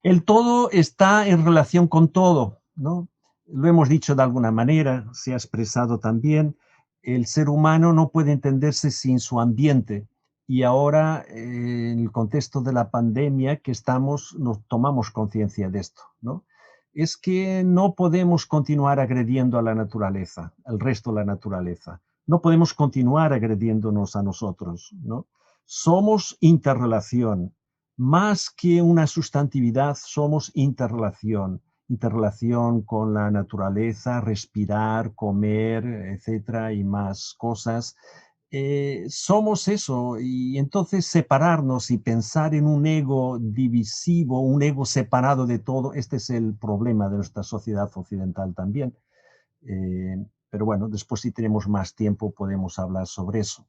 El todo está en relación con todo, ¿no? Lo hemos dicho de alguna manera, se ha expresado también, el ser humano no puede entenderse sin su ambiente. Y ahora, en el contexto de la pandemia que estamos, nos tomamos conciencia de esto, ¿no? Es que no podemos continuar agrediendo a la naturaleza, al resto de la naturaleza. No podemos continuar agrediéndonos a nosotros, ¿no? Somos interrelación. Más que una sustantividad, somos interrelación. Interrelación con la naturaleza, respirar, comer, etcétera, y más cosas. Somos eso, y entonces separarnos y pensar en un ego divisivo, un ego separado de todo, este es el problema de nuestra sociedad occidental también. Pero bueno, después si tenemos más tiempo podemos hablar sobre eso.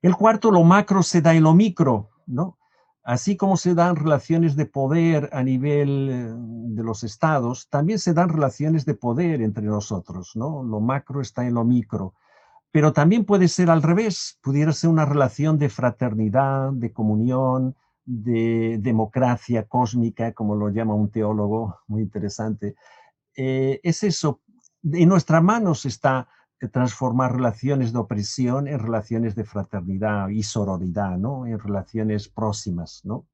El cuarto, lo macro se da en lo micro, ¿no? Así como se dan relaciones de poder a nivel de los estados, también se dan relaciones de poder entre nosotros, ¿no? Lo macro está en lo micro. Pero también puede ser al revés, pudiera ser una relación de fraternidad, de comunión, de democracia cósmica, como lo llama un teólogo muy interesante. Es eso, en nuestras manos está transformar relaciones de opresión en relaciones de fraternidad y sororidad, ¿no? En relaciones próximas, ¿no?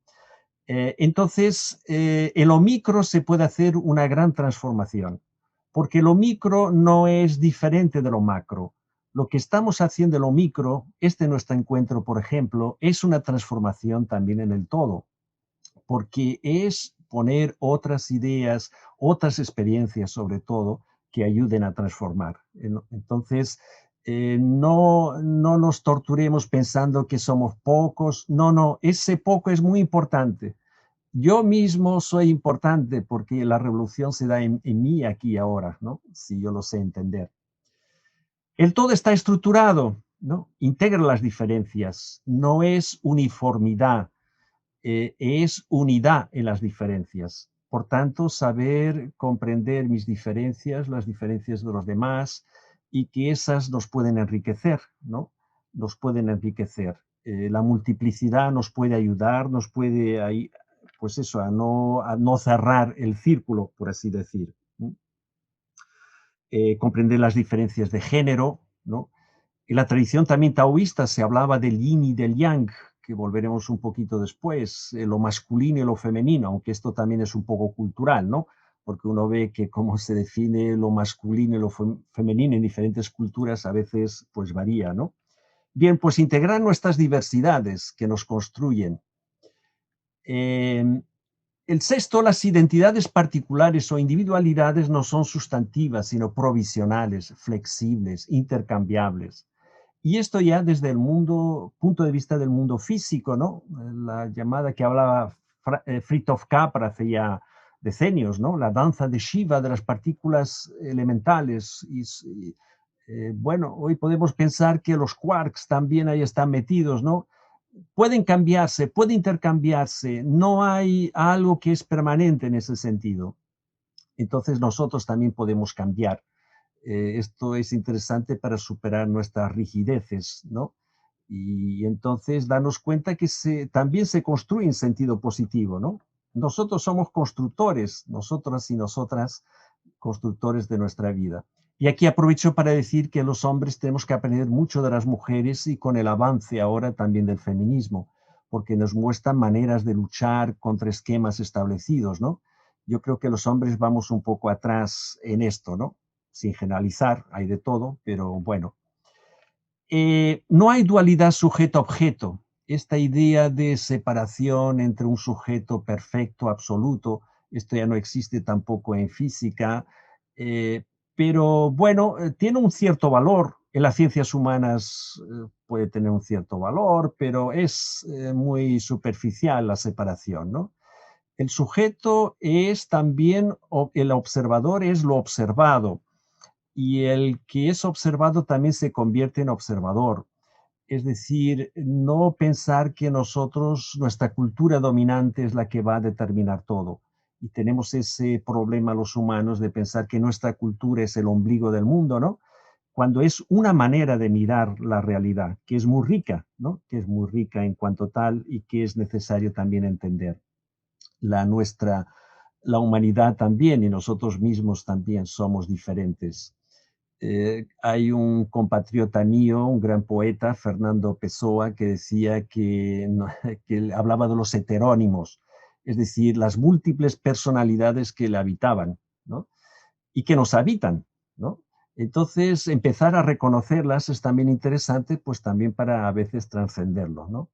Entonces, en lo micro se puede hacer una gran transformación, porque lo micro no es diferente de lo macro. Lo que estamos haciendo en lo micro, nuestro encuentro, por ejemplo, es una transformación también en el todo, porque es poner otras ideas, otras experiencias sobre todo, que ayuden a transformar. Entonces, no nos torturemos pensando que somos pocos. No, no, ese poco es muy importante. Yo mismo soy importante porque la revolución se da en mí aquí y ahora, ¿no? Si yo lo sé entender. El todo está estructurado, ¿no? Integra las diferencias, no es uniformidad, es unidad en las diferencias. Por tanto, saber comprender mis diferencias, las diferencias de los demás, y que esas nos pueden enriquecer, ¿no? Nos pueden enriquecer. La multiplicidad nos puede ayudar, nos puede, pues eso, a no cerrar el círculo, por así decir. Comprender las diferencias de género, ¿no? En la tradición también taoísta se hablaba del yin y del yang, que volveremos un poquito después, lo masculino y lo femenino, aunque esto también es un poco cultural, ¿no? Porque uno ve que cómo se define lo masculino y lo femenino en diferentes culturas a veces pues varía, ¿no? Bien, pues integrar nuestras diversidades que nos construyen. El sexto, las identidades particulares o individualidades no son sustantivas, sino provisionales, flexibles, intercambiables. Y esto ya desde el punto de vista del mundo físico, ¿no? La llamada que hablaba Fritjof Capra hace ya decenios, ¿no? La danza de Shiva de las partículas elementales. Bueno, hoy podemos pensar que los quarks también ahí están metidos, ¿no? Pueden cambiarse, puede intercambiarse, no hay algo que es permanente en ese sentido. Entonces nosotros también podemos cambiar. Esto es interesante para superar nuestras rigideces, ¿no? Y entonces darnos cuenta que también se construye en sentido positivo, ¿no? Nosotros somos constructores, nosotras y nosotras, constructores de nuestra vida. Y aquí aprovecho para decir que los hombres tenemos que aprender mucho de las mujeres y con el avance ahora también del feminismo, porque nos muestran maneras de luchar contra esquemas establecidos, ¿no? Yo creo que los hombres vamos un poco atrás en esto, ¿no? Sin generalizar, hay de todo, pero bueno. No hay dualidad sujeto-objeto. Esta idea de separación entre un sujeto perfecto, absoluto, esto ya no existe tampoco en física, pero bueno, tiene un cierto valor. En las ciencias humanas puede tener un cierto valor, pero es muy superficial la separación, ¿no? El sujeto es también, el observador es lo observado, y el que es observado también se convierte en observador. Es decir, no pensar que nuestra cultura dominante es la que va a determinar todo. Y tenemos ese problema los humanos de pensar que nuestra cultura es el ombligo del mundo, ¿no? Cuando es una manera de mirar la realidad, que es muy rica, ¿no? Que es muy rica en cuanto tal y que es necesario también entender. La humanidad también y nosotros mismos también somos diferentes. Hay un compatriota mío, un gran poeta, Fernando Pessoa, que decía que hablaba de los heterónimos, es decir, las múltiples personalidades que le habitaban, ¿no? Y que nos habitan, ¿no? Entonces, empezar a reconocerlas es también interesante, pues también para a veces trascenderlo, ¿no?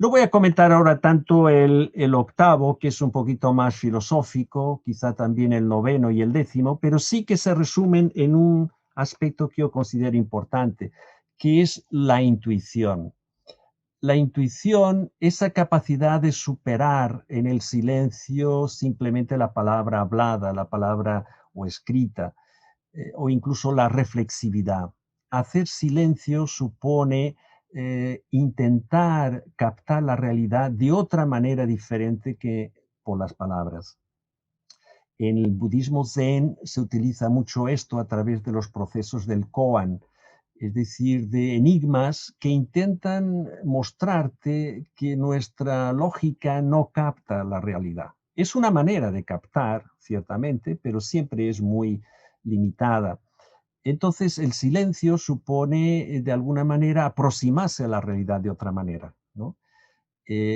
No voy a comentar ahora tanto el octavo, que es un poquito más filosófico, quizá también el noveno y el décimo, pero sí que se resumen en un aspecto que yo considero importante, que es la intuición. La intuición, esa capacidad de superar en el silencio simplemente la palabra hablada, la palabra o escrita, o incluso la reflexividad. Hacer silencio supone intentar captar la realidad de otra manera diferente que por las palabras. En el budismo zen se utiliza mucho esto a través de los procesos del koan, es decir, de enigmas que intentan mostrarte que nuestra lógica no capta la realidad. Es una manera de captar, ciertamente, pero siempre es muy limitada. Entonces, el silencio supone, de alguna manera, aproximarse a la realidad de otra manera, ¿no?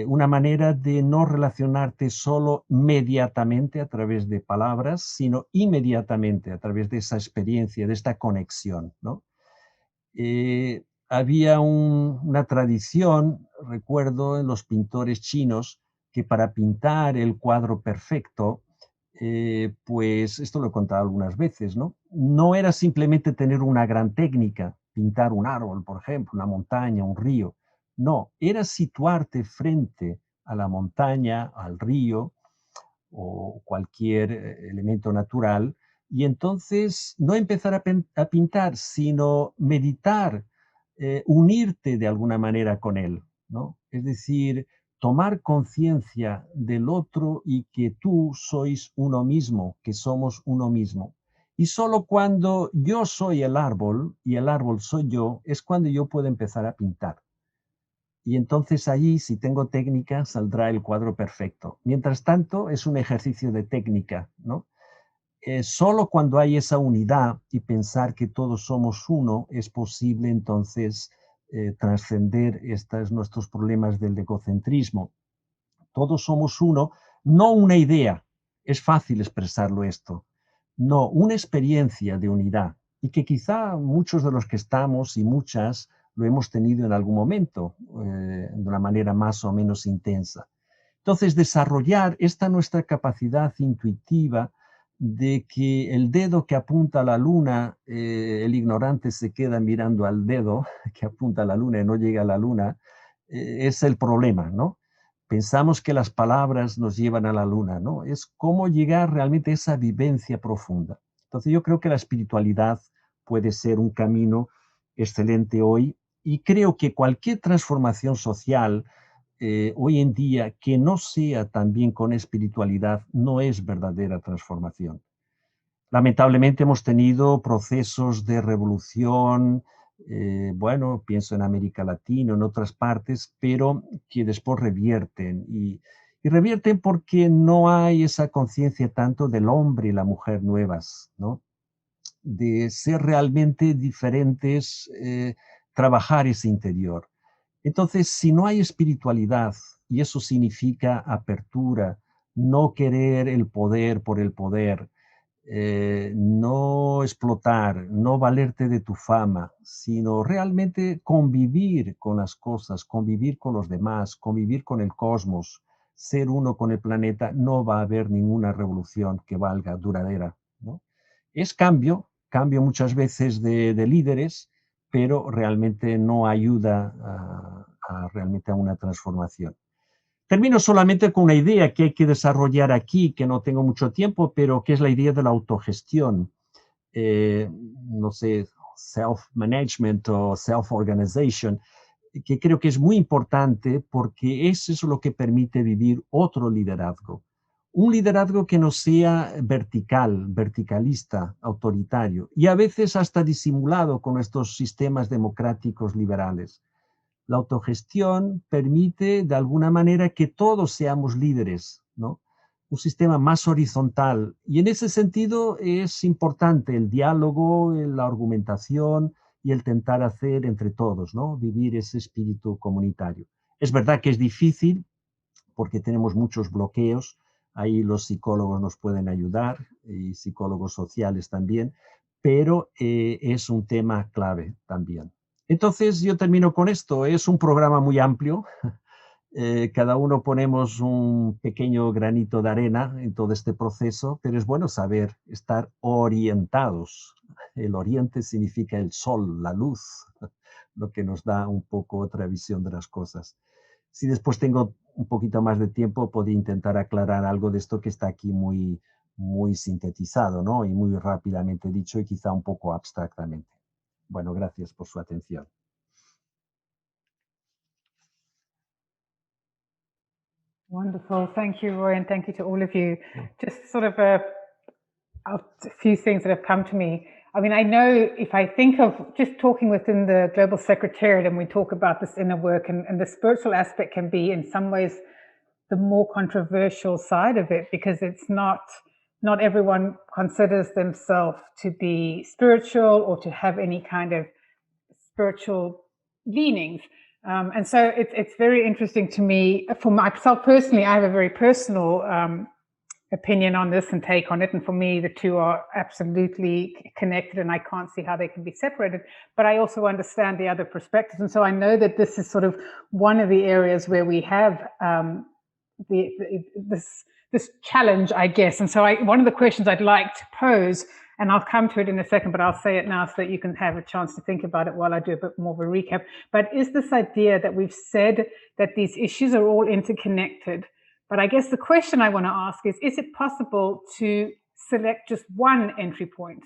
Una manera de no relacionarte solo mediatamente a través de palabras, sino inmediatamente a través de esa experiencia, de esta conexión, ¿no? Había una tradición, recuerdo, en los pintores chinos, que para pintar el cuadro perfecto, pues esto lo he contado algunas veces, ¿no? No era simplemente tener una gran técnica, pintar un árbol, por ejemplo, una montaña, un río. No, era situarte frente a la montaña, al río o cualquier elemento natural Y entonces no empezar a pintar, sino meditar, unirte de alguna manera con él, ¿no? Es decir, tomar conciencia del otro y que tú sois uno mismo, que somos uno mismo. Y solo cuando yo soy el árbol y el árbol soy yo, es cuando yo puedo empezar a pintar. Y entonces allí, si tengo técnica, saldrá el cuadro perfecto. Mientras tanto, es un ejercicio de técnica, ¿no? Solo cuando hay esa unidad y pensar que todos somos uno, es posible entonces trascender nuestros problemas del egocentrismo. Todos somos uno, no una idea, es fácil expresarlo esto, no, una experiencia de unidad y que quizá muchos de los que estamos y muchas lo hemos tenido en algún momento de una manera más o menos intensa. Entonces, desarrollar esta nuestra capacidad intuitiva de que el dedo que apunta a la luna, el ignorante se queda mirando al dedo que apunta a la luna y no llega a la luna, es el problema, ¿no? Pensamos que las palabras nos llevan a la luna, ¿no? Es cómo llegar realmente a esa vivencia profunda. Entonces yo creo que la espiritualidad puede ser un camino excelente hoy y creo que cualquier transformación social hoy en día que no sea también con espiritualidad no es verdadera transformación. Lamentablemente hemos tenido procesos de revolución, bueno, pienso en América Latina, en otras partes, pero que después revierten. Y revierten porque no hay esa conciencia tanto del hombre y la mujer nuevas, ¿no? De ser realmente diferentes, trabajar ese interior. Entonces, si no hay espiritualidad, y eso significa apertura, no querer el poder por el poder, no explotar, no valerte de tu fama, sino realmente convivir con las cosas, convivir con los demás, convivir con el cosmos, ser uno con el planeta, no va a haber ninguna revolución que valga duradera, ¿no? Es cambio, cambio muchas veces de líderes, pero realmente no ayuda realmente a una transformación. Termino solamente con una idea que hay que desarrollar aquí, que no tengo mucho tiempo, pero que es la idea de la autogestión. No sé, self-management o self-organization, que creo que es muy importante porque eso es lo que permite vivir otro liderazgo. Un liderazgo que no sea vertical, verticalista, autoritario, y a veces hasta disimulado con estos sistemas democráticos liberales. La autogestión permite de alguna manera que todos seamos líderes, ¿no? Un sistema más horizontal. Y en ese sentido es importante el diálogo, la argumentación y el tentar hacer entre todos, ¿no? Vivir ese espíritu comunitario. Es verdad que es difícil porque tenemos muchos bloqueos. Ahí los psicólogos nos pueden ayudar y psicólogos sociales también, pero es un tema clave también. Entonces yo termino con esto. Es un programa muy amplio. Cada uno ponemos un pequeño granito de arena en todo este proceso, pero es bueno saber estar orientados. El oriente significa el sol, la luz, lo que nos da un poco otra visión de las cosas. Si después tengo un poquito más de tiempo, puedo intentar aclarar algo de esto que está aquí muy, muy sintetizado, ¿no? Y muy rápidamente dicho y quizá un poco abstractamente. Bueno, gracias por su atención. Wonderful. Thank you, Roy, and thank you to all of you. Just sort of a few things that have come to me. I mean, I know if I think of just talking within the Global Secretariat and we talk about this inner work and the spiritual aspect can be in some ways the more controversial side of it because it's not everyone considers themselves to be spiritual or to have any kind of spiritual leanings. And so it's very interesting to me. For myself personally, I have a very personal opinion on this and take on it. And for me, the two are absolutely connected and I can't see how they can be separated. But I also understand the other perspectives. And so I know that this is sort of one of the areas where we have this challenge, I guess. And so one of the questions I'd like to pose, and I'll come to it in a second, but I'll say it now so that you can have a chance to think about it while I do a bit more of a recap. But is this idea that we've said that these issues are all interconnected? But I guess the question I want to ask is it possible to select just one entry point.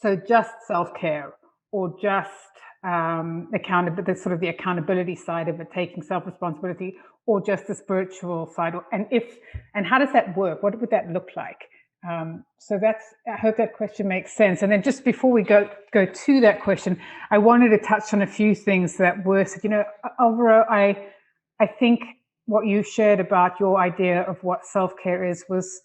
So just self-care, or just accountability, sort of the accountability side of it, taking self-responsibility, or just the spiritual side, and how does that work? What would that look like? So I hope that question makes sense. And then just before we go to that question, I wanted to touch on a few things that were said. You know, Alvaro, I think what you shared about your idea of what self-care is was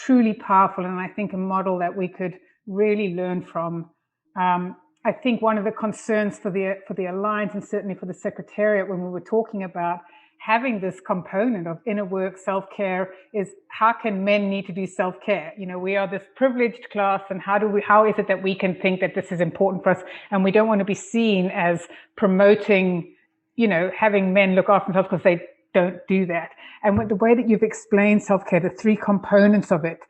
truly powerful, and I think a model that we could really learn from. I think one of the concerns for the Alliance, and certainly for the Secretariat, when we were talking about having this component of inner work, self-care, is how can men need to do self-care? You know, we are this privileged class, and how is it that we can think that this is important for us? And we don't want to be seen as promoting, you know, having men look after themselves, because they don't do that. And with the way that you've explained self-care, the three components of it,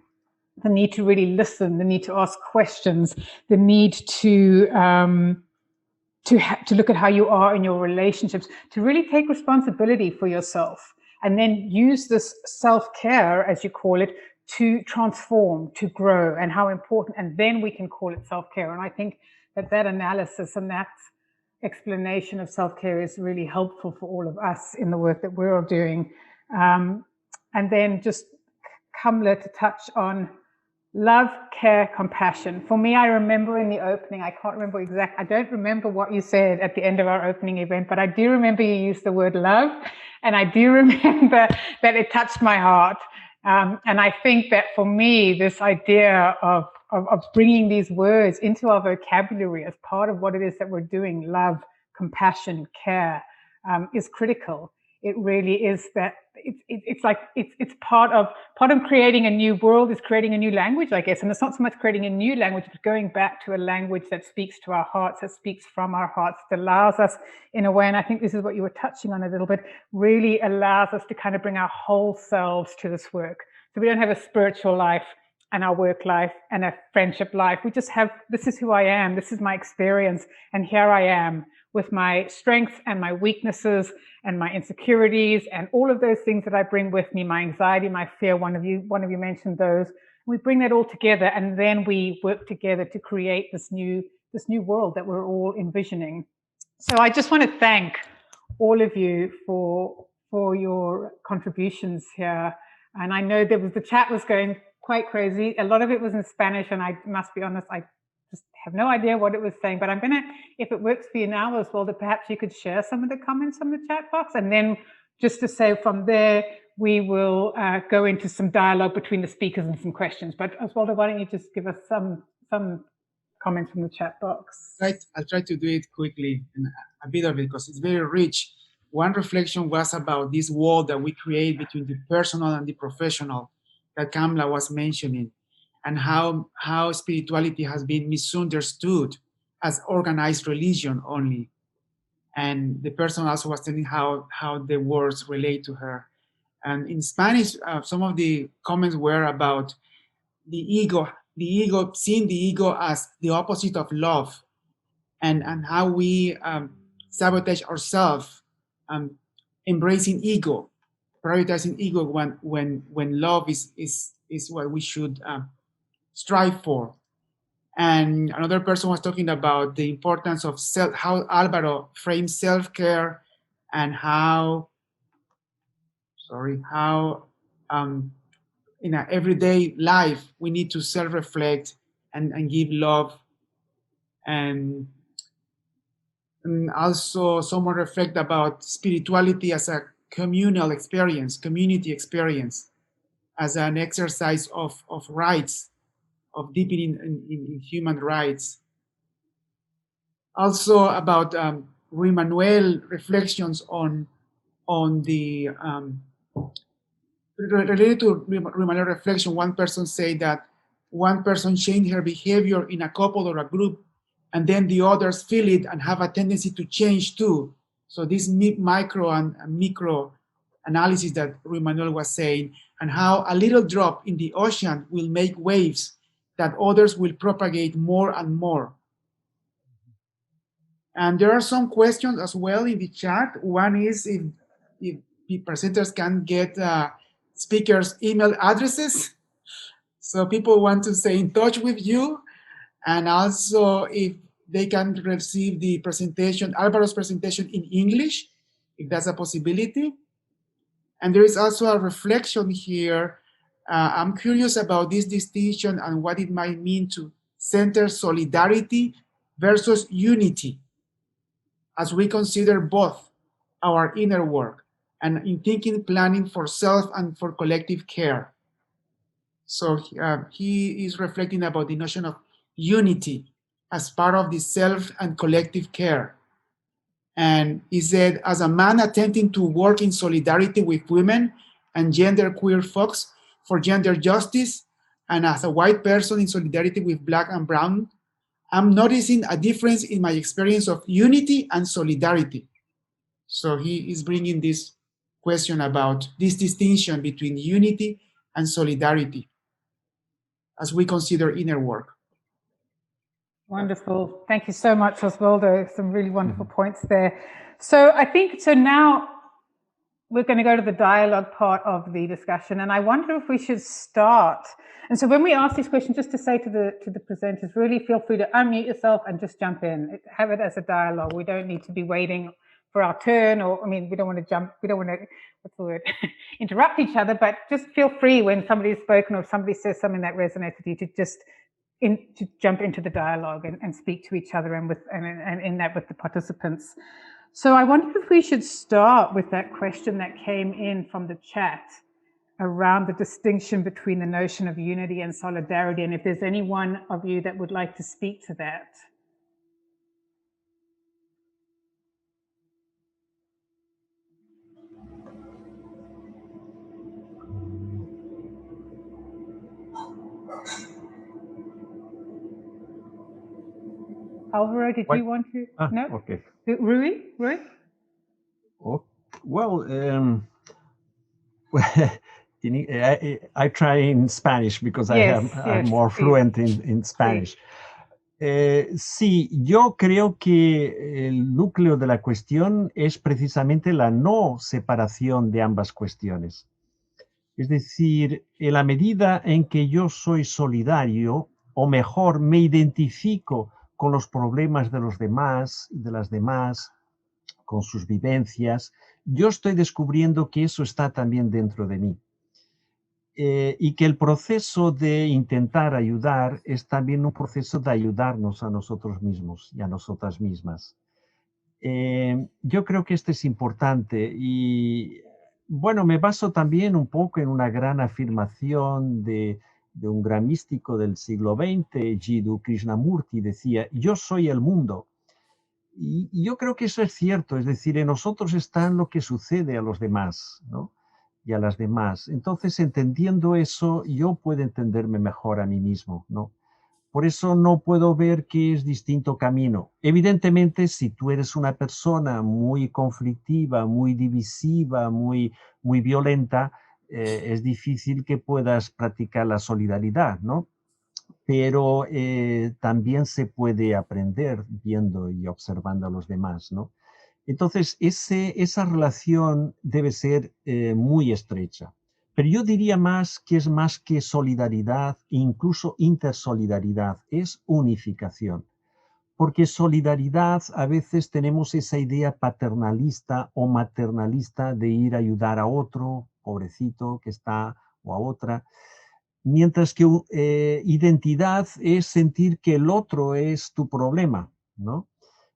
the need to really listen, the need to ask questions, the need to look at how you are in your relationships, to really take responsibility for yourself, and then use this self-care, as you call it, to transform, to grow, and how important, and then we can call it self-care. And I think that analysis and that explanation of self-care is really helpful for all of us in the work that we're all doing. And then just Kamla to touch on love, care, compassion. For me, I remember in the opening, I don't remember what you said at the end of our opening event, but I do remember you used the word love, and I do remember that it touched my heart. And I think that for me, this idea of bringing these words into our vocabulary as part of what it is that we're doing, love, compassion, care, is critical. It really is that it's part of creating a new world, is creating a new language, I guess. And it's not so much creating a new language, but going back to a language that speaks to our hearts, that speaks from our hearts, that allows us in a way, and I think this is what you were touching on a little bit, really allows us to kind of bring our whole selves to this work. So we don't have a spiritual life and our work life and a friendship life. We just have, this is who I am, this is my experience, and here I am with my strengths and my weaknesses and my insecurities and all of those things that I bring with me, my anxiety, my fear. One of you mentioned those. We bring that all together, and then we work together to create this new world that we're all envisioning. So I just want to thank all of you for your contributions here. And I know the chat was going quite crazy. A lot of it was in Spanish, and I must be honest, I just have no idea what it was saying, but I'm going to, if it works for you now as well, that perhaps you could share some of the comments from the chat box. And then just to say from there, we will go into some dialogue between the speakers and some questions. But Oswaldo, why don't you just give us some comments from the chat box? Right, I'll try to do it quickly, and a bit of it, because it's very rich. One reflection was about this wall that we create between the personal and the professional that Kamla was mentioning, and how spirituality has been misunderstood as organized religion only. And the person also was telling how the words relate to her. And in Spanish, some of the comments were about the ego, seeing the ego as the opposite of love, and how we sabotage ourselves, embracing ego, prioritizing ego when love is what we should strive for. And another person was talking about the importance of how Alvaro frames self-care, and how in our everyday life we need to self-reflect and give love. And also someone reflect about spirituality as a communal experience, community experience, as an exercise of rights, of deepening in human rights. Also about Rui Manuel reflections on the related to Rui Manuel reflection. One person said that one person changed her behavior in a couple or a group, and then the others feel it and have a tendency to change too. So this micro and micro analysis that Rui Manuel was saying, and how a little drop in the ocean will make waves that others will propagate more and more. And there are some questions as well in the chat. One is if the presenters can get speakers' email addresses So people want to stay in touch with you, and also if they can receive the presentation, Alvaro's presentation in English, if that's a possibility. And there is also a reflection here. I'm curious about this distinction and what it might mean to center solidarity versus unity as we consider both our inner work and in thinking planning for self and for collective care. So he is reflecting about the notion of unity as part of the self and collective care. And he said, as a man attempting to work in solidarity with women and genderqueer folks for gender justice, and as a white person in solidarity with Black and Brown, I'm noticing a difference in my experience of unity and solidarity. So he is bringing this question about this distinction between unity and solidarity as we consider inner work. Wonderful. Thank you so much, Osvaldo. Some really wonderful points there. So I think, so now we're going to go to the dialogue part of the discussion, and I wonder if we should start. And so when we ask these questions, just to say to the presenters, really feel free to unmute yourself and just jump in. Have it as a dialogue. We don't need to be waiting for our turn, or, I mean, we don't want to jump, we don't want to, what's the word, interrupt each other, but just feel free when somebody's spoken or if somebody says something that resonates with you to just to jump into the dialogue and speak to each other and in that with the participants. So I wonder if we should start with that question that came in from the chat around the distinction between the notion of unity and solidarity, and if there's any one of you that would like to speak to that. Alvaro, did you want to? No? Okay. Rui? Oh, well, I try in Spanish because I'm more fluent in Spanish. Sí, yo creo que el núcleo de la cuestión es precisamente la no separación de ambas cuestiones. Es decir, en la medida en que yo soy solidario, o mejor, me identifico con los problemas de los demás y de las demás, con sus vivencias, yo estoy descubriendo que eso está también dentro de mí. Y que el proceso de intentar ayudar es también un proceso de ayudarnos a nosotros mismos y a nosotras mismas. Yo creo que esto es importante y, bueno, me baso también un poco en una gran afirmación de un gran místico del siglo XX, Jiddu Krishnamurti, decía, yo soy el mundo. Y yo creo que eso es cierto, es decir, en nosotros está lo que sucede a los demás, ¿no? Y a las demás. Entonces, entendiendo eso, yo puedo entenderme mejor a mí mismo, ¿no? Por eso no puedo ver que es distinto camino. Evidentemente, si tú eres una persona muy conflictiva, muy divisiva, muy violenta, es difícil que puedas practicar la solidaridad, ¿no? Pero también se puede aprender viendo y observando a los demás, ¿no? Entonces, esa relación debe ser muy estrecha. Pero yo diría más que es más que solidaridad, incluso intersolidaridad, es unificación. Porque solidaridad, a veces tenemos esa idea paternalista o maternalista de ir a ayudar a otro, pobrecito que está, o a otra, mientras que identidad es sentir que el otro es tu problema, ¿no?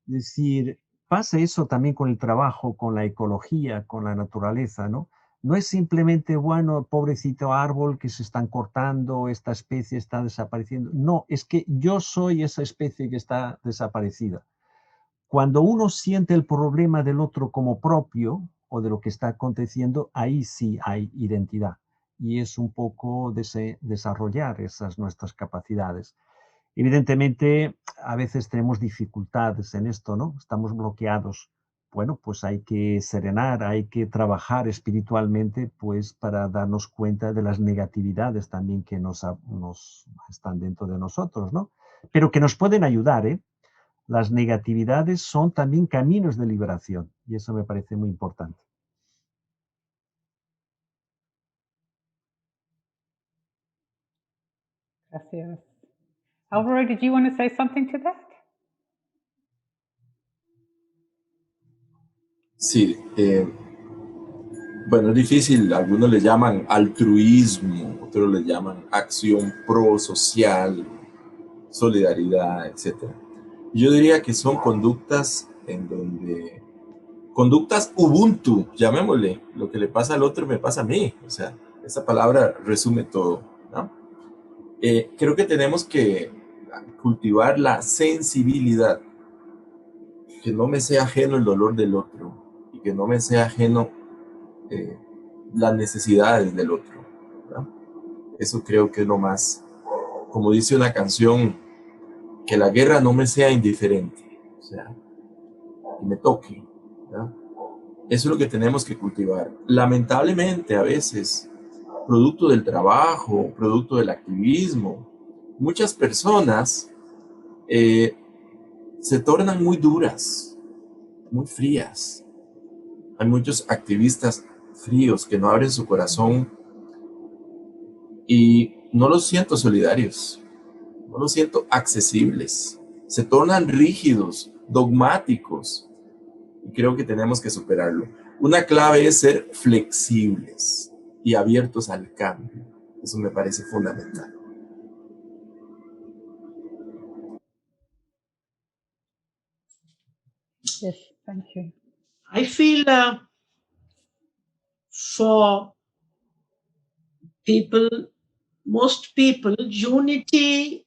Es decir, pasa eso también con el trabajo, con la ecología, con la naturaleza, ¿no? No es simplemente, bueno, pobrecito árbol que se están cortando, esta especie está desapareciendo. No, es que yo soy esa especie que está desaparecida. Cuando uno siente el problema del otro como propio o de lo que está aconteciendo, ahí sí hay identidad. Y es un poco desarrollar esas nuestras capacidades. Evidentemente, a veces tenemos dificultades en esto, ¿no? Estamos bloqueados. Bueno, pues hay que serenar, hay que trabajar espiritualmente, pues para darnos cuenta de las negatividades también que nos están dentro de nosotros, ¿no? Pero que nos pueden ayudar, ¿eh? Las negatividades son también caminos de liberación y eso me parece muy importante. Gracias. Alvaro, did you want to say something to that? Sí, bueno, es difícil, algunos le llaman altruismo, otros le llaman acción prosocial, solidaridad, etc. Yo diría que son conductas en donde, conductas Ubuntu, llamémosle, lo que le pasa al otro me pasa a mí, o sea, esa palabra resume todo, ¿no? Creo que tenemos que cultivar la sensibilidad, que no me sea ajeno el dolor del otro y que no me sea ajeno las necesidades del otro, ¿verdad? Eso creo que es lo más, como dice una canción, que la guerra no me sea indiferente, o sea, que me toque, ¿verdad? Eso es lo que tenemos que cultivar. Lamentablemente, a veces, producto del trabajo, producto del activismo, muchas personas se tornan muy duras, muy frías. Hay muchos activistas fríos que no abren su corazón y no los siento solidarios, no los siento accesibles. Se tornan rígidos, dogmáticos, y creo que tenemos que superarlo. Una clave es ser flexibles y abiertos al cambio. Eso me parece fundamental. Yes, thank you. I feel for people, most people, unity,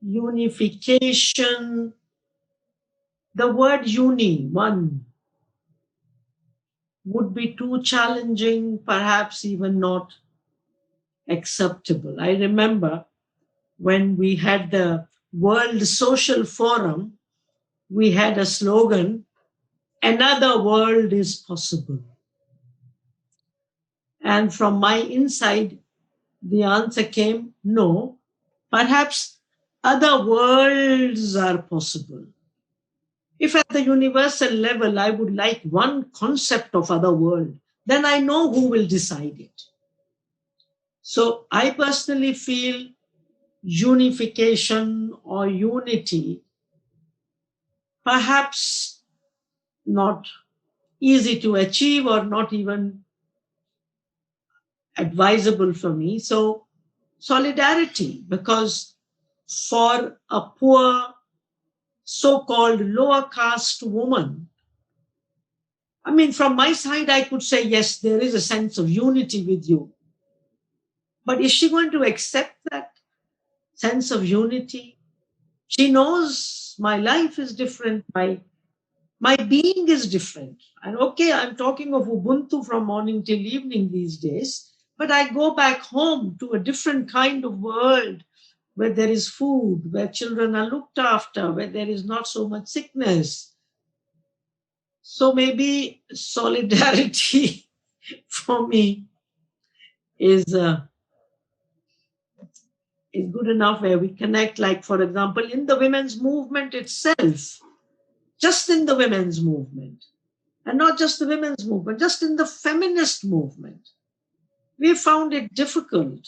unification, the word one, would be too challenging, perhaps even not acceptable. I remember when we had the World Social Forum, we had a slogan, another world is possible. And from my inside, the answer came, no, perhaps other worlds are possible. If at the universal level, I would like one concept of other world, then I know who will decide it. So I personally feel unification or unity, perhaps not easy to achieve or not even advisable for me. So solidarity, because for a poor, so-called lower caste woman, I mean, from my side, I could say, yes, there is a sense of unity with you. But is she going to accept that sense of unity? She knows my life is different. My being is different. And okay, I'm talking of Ubuntu from morning till evening these days, but I go back home to a different kind of world where there is food, where children are looked after, where there is not so much sickness. So maybe solidarity for me is good enough, where we connect, like, for example, in the women's movement itself, just in the women's movement, and not just the women's movement, just in the feminist movement, we found it difficult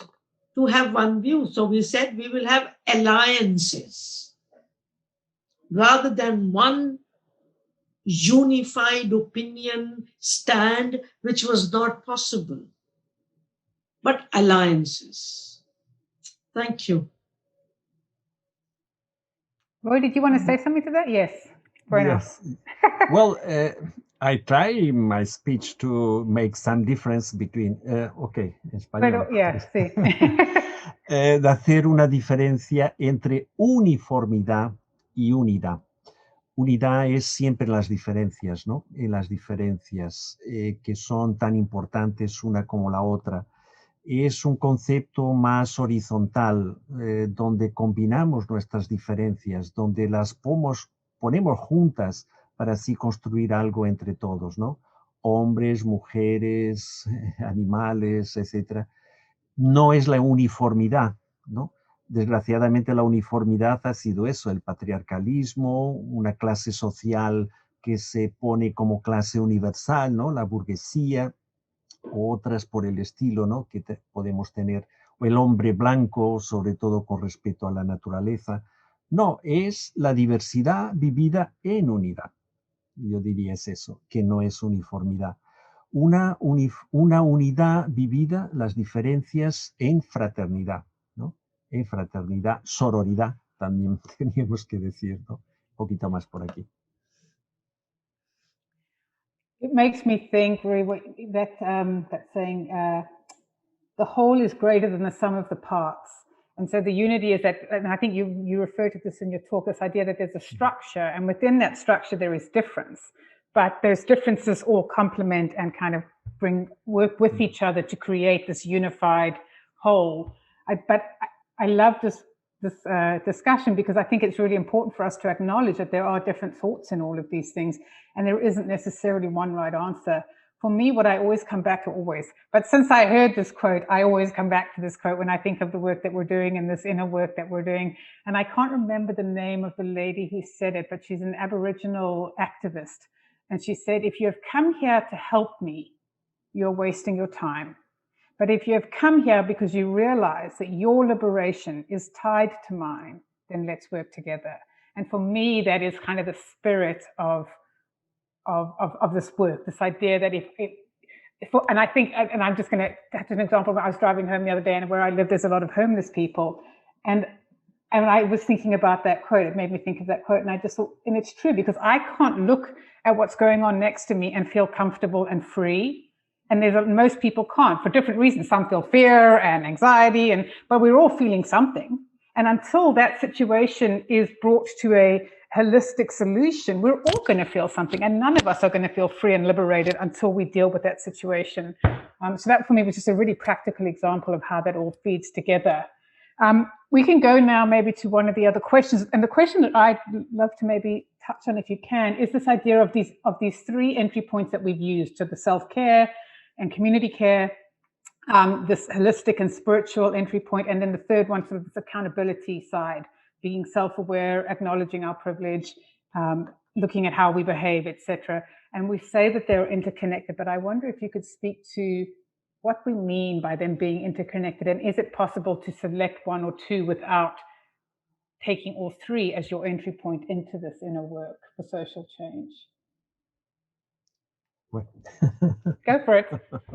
to have one view. So we said we will have alliances rather than one unified opinion stand, which was not possible, but alliances. Thank you. Roy, did you want to say something to that? Yes. Yes. Well, I try my speech to make some difference between, español. Pero, yeah, sí. De hacer una diferencia entre uniformidad y unidad. Unidad es siempre las diferencias, ¿no? En las diferencias que son tan importantes una como la otra. Es un concepto más horizontal, donde combinamos nuestras diferencias, donde las ponemos juntas para así construir algo entre todos, ¿no? Hombres, mujeres, animales, etc. No es la uniformidad, ¿no? Desgraciadamente la uniformidad ha sido eso, el patriarcalismo, una clase social que se pone como clase universal, ¿no? La burguesía, otras por el estilo, ¿no? Que podemos tener o el hombre blanco, sobre todo con respeto a la naturaleza. No, es la diversidad vivida en unidad. Yo diría es eso, que no es uniformidad. Una unidad vivida, las diferencias en fraternidad, ¿no? En fraternidad, sororidad, también teníamos que decir, ¿no? Un poquito más por aquí. It makes me think that saying, the whole is greater than the sum of the parts. And so the unity is that, and I think you refer to this in your talk, this idea that there's a structure, and within that structure there is difference. But those differences all complement and kind of work with each other to create this unified whole. I love this discussion because I think it's really important for us to acknowledge that there are different thoughts in all of these things, and there isn't necessarily one right answer. For me, what I always come back to but since I heard this quote, I always come back to this quote when I think of the work that we're doing and this inner work that we're doing. And I can't remember the name of the lady who said it, but she's an Aboriginal activist. And she said, if you have come here to help me, you're wasting your time. But if you have come here because you realize that your liberation is tied to mine, then let's work together. And for me, that is kind of the spirit of this work, this idea that and I think, and I'm just going to, that's an example. I was driving home the other day, and where I live, there's a lot of homeless people. And I was thinking about that quote. It made me think of that quote. And I just thought, and it's true, because I can't look at what's going on next to me and feel comfortable and free. And most people can't, for different reasons. Some feel fear and anxiety, but we're all feeling something. And until that situation is brought to a holistic solution, we're all going to feel something, and none of us are going to feel free and liberated until we deal with that situation. So that for me was just a really practical example of how that all feeds together. We can go now maybe to one of the other questions, and the question that I'd love to maybe touch on, if you can, is this idea of these three entry points that we've used, so the self-care and community care, this holistic and spiritual entry point, and then the third one, sort of this accountability side, being self-aware, acknowledging our privilege, looking at how we behave, etc. And we say that they're interconnected, but I wonder if you could speak to what we mean by them being interconnected, and is it possible to select one or two without taking all three as your entry point into this inner work for social change? Bueno. Go for it,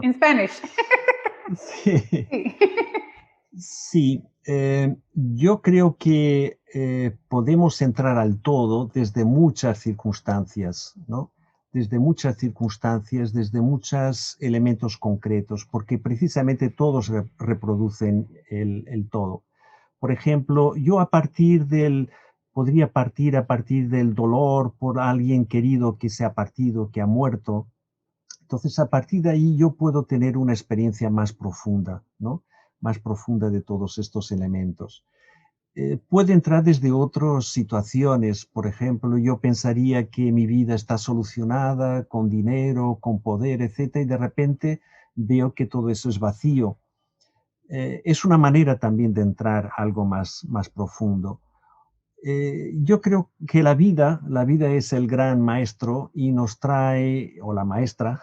in Spanish. Sí. Sí, yo creo que podemos entrar al todo desde muchas circunstancias, ¿no? Desde muchas circunstancias, desde muchos elementos concretos, porque precisamente todos reproducen el todo. Por ejemplo, yo podría partir a partir del dolor por alguien querido que se ha partido, que ha muerto. Entonces, a partir de ahí yo puedo tener una experiencia más profunda, ¿no? Más profunda de todos estos elementos. Puede entrar desde otras situaciones. Por ejemplo, yo pensaría que mi vida está solucionada con dinero, con poder, etc. Y de repente veo que todo eso es vacío. Es una manera también de entrar a algo más profundo. Yo creo que la vida es el gran maestro y nos trae, o la maestra,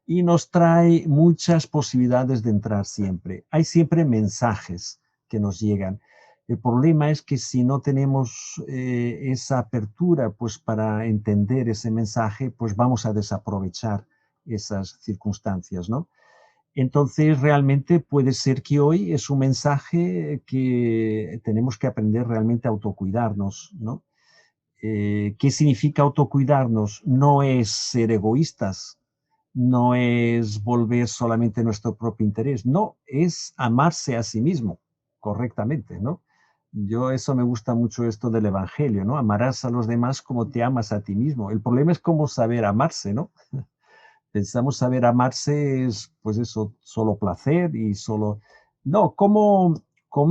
y nos trae muchas posibilidades de entrar siempre. Hay siempre mensajes que nos llegan. El problema es que si no tenemos esa apertura pues, para entender ese mensaje, pues vamos a desaprovechar esas circunstancias, ¿no? Entonces, realmente puede ser que hoy es un mensaje que tenemos que aprender realmente a autocuidarnos, ¿no? ¿Qué significa autocuidarnos? No es ser egoístas, no es volver solamente nuestro propio interés, no, es amarse a sí mismo correctamente, ¿no? Eso me gusta mucho esto del Evangelio, ¿no? Amarás a los demás como te amas a ti mismo. El problema es cómo saber amarse, ¿no? Pensamos saber amarse es, pues eso, solo placer y solo... No, ¿cómo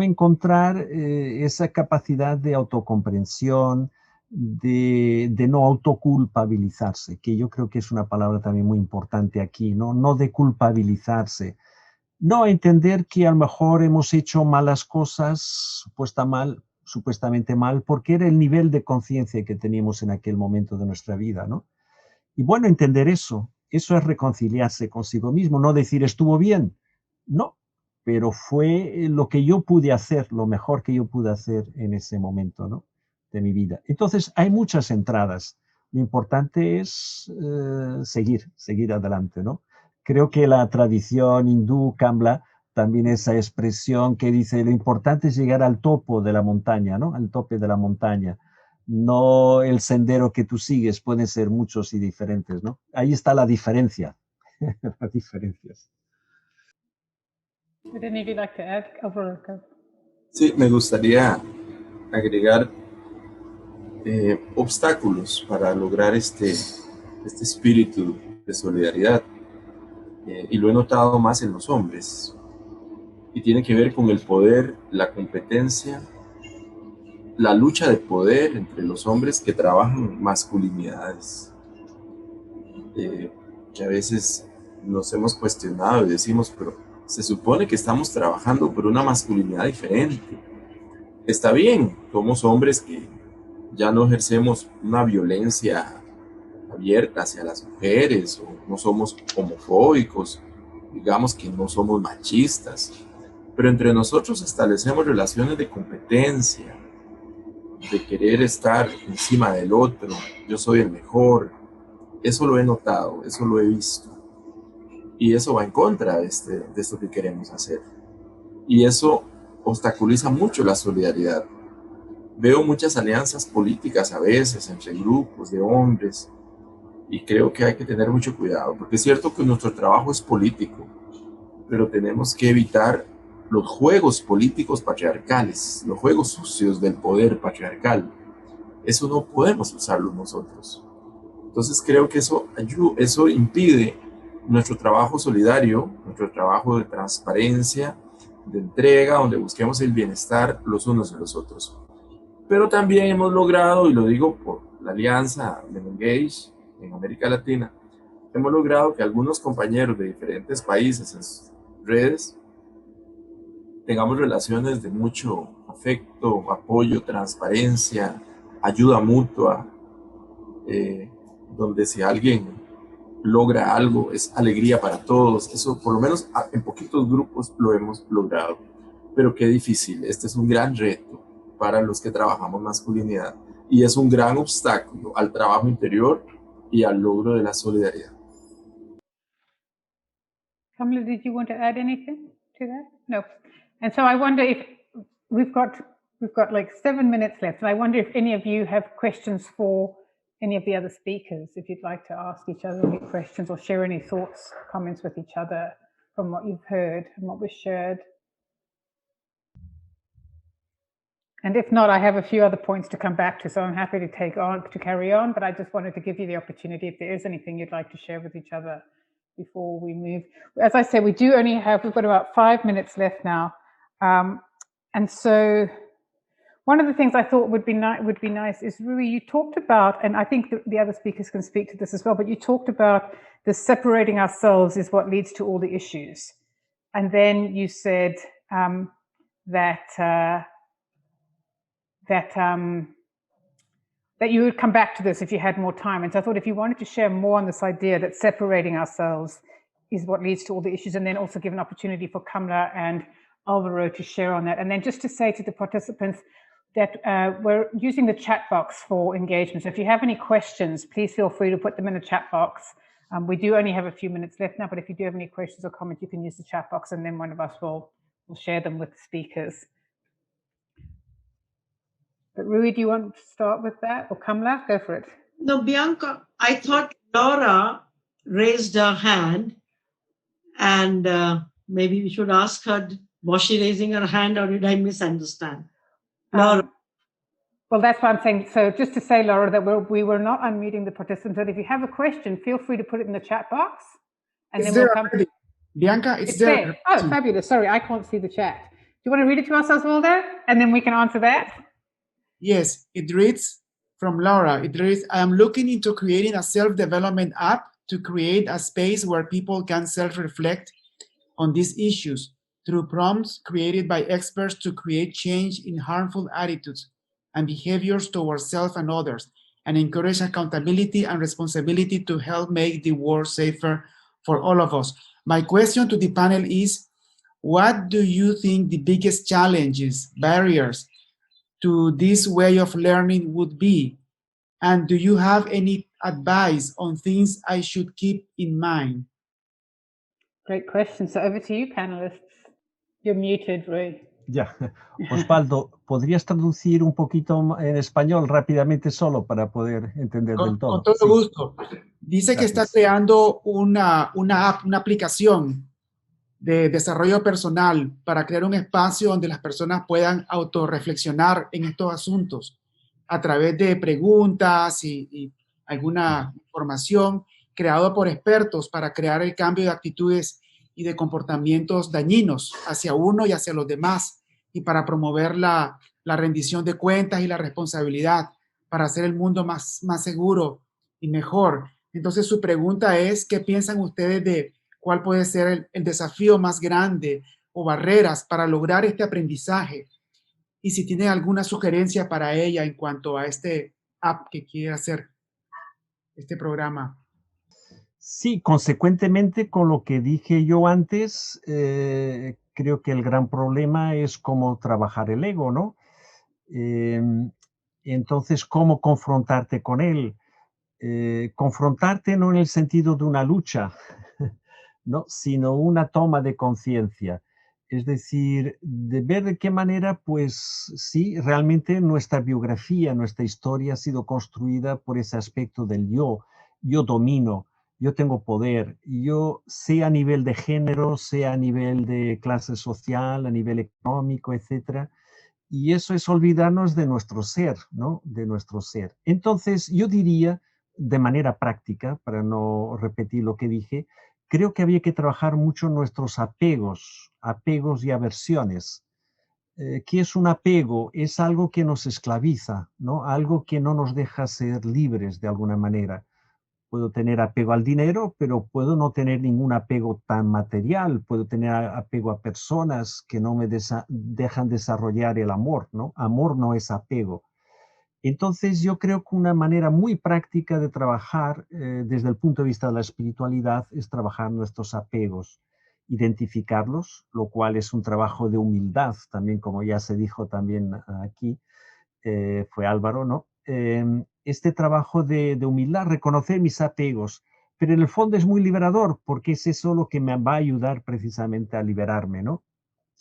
encontrar esa capacidad de autocomprensión, de no autoculpabilizarse, que yo creo que es una palabra también muy importante aquí, ¿no? No de culpabilizarse. No entender que a lo mejor hemos hecho malas cosas, supuestamente mal, porque era el nivel de conciencia que teníamos en aquel momento de nuestra vida, ¿no? Y bueno, entender eso es reconciliarse consigo mismo, no decir estuvo bien, no, pero fue lo que yo pude hacer, lo mejor que yo pude hacer en ese momento, ¿no?, de mi vida. Entonces, hay muchas entradas. Lo importante es seguir adelante, ¿no? Creo que la tradición hindú, Kamla, también esa expresión que dice, lo importante es llegar al topo de la montaña, ¿no?, al tope de la montaña. No el sendero que tú sigues, pueden ser muchos y diferentes, ¿no? Ahí está la diferencia, las diferencias. Would any of you like to add, Alvaro? Sí, me gustaría agregar obstáculos para lograr este espíritu de solidaridad. Y lo he notado más en los hombres. Y tiene que ver con el poder, la competencia, la lucha de poder entre los hombres que trabajan masculinidades. Que a veces nos hemos cuestionado y decimos, pero se supone que estamos trabajando por una masculinidad diferente. Está bien, somos hombres que ya no ejercemos una violencia abierta hacia las mujeres, o no somos homofóbicos, digamos que no somos machistas, pero entre nosotros establecemos relaciones de competencia, de querer estar encima del otro, yo soy el mejor. Eso lo he notado, eso lo he visto, y eso va en contra de esto que queremos hacer, y eso obstaculiza mucho la solidaridad. Veo muchas alianzas políticas a veces entre grupos de hombres, y creo que hay que tener mucho cuidado, porque es cierto que nuestro trabajo es político, pero tenemos que evitar los juegos políticos patriarcales, los juegos sucios del poder patriarcal. Eso no podemos usarlo nosotros. Entonces creo que eso impide nuestro trabajo solidario, nuestro trabajo de transparencia, de entrega, donde busquemos el bienestar los unos de los otros. Pero también hemos logrado, y lo digo por la alianza de Engage en América Latina, hemos logrado que algunos compañeros de diferentes países en sus redes tengamos relaciones de mucho afecto, apoyo, transparencia, ayuda mutua, donde si alguien logra algo es alegría para todos. Eso por lo menos en poquitos grupos lo hemos logrado, pero qué difícil. Este es un gran reto para los que trabajamos masculinidad, y es un gran obstáculo al trabajo interior y al logro de la solidaridad. Kamla, did you want to add anything to that? No. And so I wonder if we've got like 7 minutes left, and I wonder if any of you have questions for any of the other speakers, if you'd like to ask each other any questions or share any thoughts, comments with each other from what you've heard and what was shared. And if not, I have a few other points to come back to, so I'm happy to carry on, but I just wanted to give you the opportunity if there is anything you'd like to share with each other before we move. As I said, we've got about 5 minutes left now. And so one of the things I thought would be nice is, Rui, you talked about, and I think the other speakers can speak to this as well, but you talked about the separating ourselves is what leads to all the issues. And then you said that you would come back to this if you had more time. And so I thought if you wanted to share more on this idea that separating ourselves is what leads to all the issues, and then also give an opportunity for Kamla and Alvaro to share on that. And then just to say to the participants that we're using the chat box for engagement. So if you have any questions, please feel free to put them in the chat box. We do only have a few minutes left now, but if you do have any questions or comments, you can use the chat box, and then one of us will share them with the speakers. But Rui, do you want to start with that? Or Kamla? Go for it. No, Bianca, I thought Laura raised her hand, and maybe we should ask her, was she raising her hand or did I misunderstand? Laura. Well, that's what I'm saying. So just to say, Laura, that we were not unmuting the participants. But if you have a question, feel free to put it in the chat box. And It's then there we'll come already. Bianca, it's there. Oh, fabulous. Sorry, I can't see the chat. Do you want to read it to us, Oswaldo? And then we can answer that? Yes, it reads from Laura. It reads, I am looking into creating a self-development app to create a space where people can self-reflect on these issues through prompts created by experts to create change in harmful attitudes and behaviors towards self and others, and encourage accountability and responsibility to help make the world safer for all of us. My question to the panel is, what do you think the biggest challenges, barriers to this way of learning would be? And do you have any advice on things I should keep in mind? Great question. So over to you, panelists. You're muted, Roy. Ya, Osvaldo, ¿podrías traducir un poquito en español rápidamente solo para poder entender del todo? Con todo Sí. gusto. Dice que está Gracias. creando una app, una aplicación de desarrollo personal para crear un espacio donde las personas puedan autorreflexionar en estos asuntos a través de preguntas y alguna información creado por expertos para crear el cambio de actitudes y de comportamientos dañinos hacia uno y hacia los demás, y para promover la rendición de cuentas y la responsabilidad para hacer el mundo más seguro y mejor. Entonces su pregunta es, ¿qué piensan ustedes de cuál puede ser el desafío más grande o barreras para lograr este aprendizaje? Y si tienen alguna sugerencia para ella en cuanto a este app que quiere hacer, este programa. Sí, consecuentemente con lo que dije yo antes, creo que el gran problema es cómo trabajar el ego, ¿no? Entonces, ¿cómo confrontarte con él? Confrontarte no en el sentido de una lucha, ¿no? Sino una toma de conciencia. Es decir, de ver de qué manera, pues sí, realmente nuestra biografía, nuestra historia ha sido construida por ese aspecto del yo. Yo domino, yo tengo poder, yo sea a nivel de género, sea a nivel de clase social, a nivel económico, etcétera. Y eso es olvidarnos de nuestro ser, ¿no? De nuestro ser. Entonces, yo diría, de manera práctica, para no repetir lo que dije, creo que había que trabajar mucho nuestros apegos y aversiones. ¿Qué es un apego? Es algo que nos esclaviza, ¿no? Algo que no nos deja ser libres de alguna manera. Puedo tener apego al dinero, pero puedo no tener ningún apego tan material. Puedo tener apego a personas que no me dejan desarrollar el amor, ¿no? Amor no es apego. Entonces yo creo que una manera muy práctica de trabajar desde el punto de vista de la espiritualidad es trabajar nuestros apegos, identificarlos, lo cual es un trabajo de humildad, también como ya se dijo también aquí, fue Álvaro, ¿no? Este trabajo de humildad, reconocer mis apegos, pero en el fondo es muy liberador porque es eso lo que me va a ayudar precisamente a liberarme, ¿no?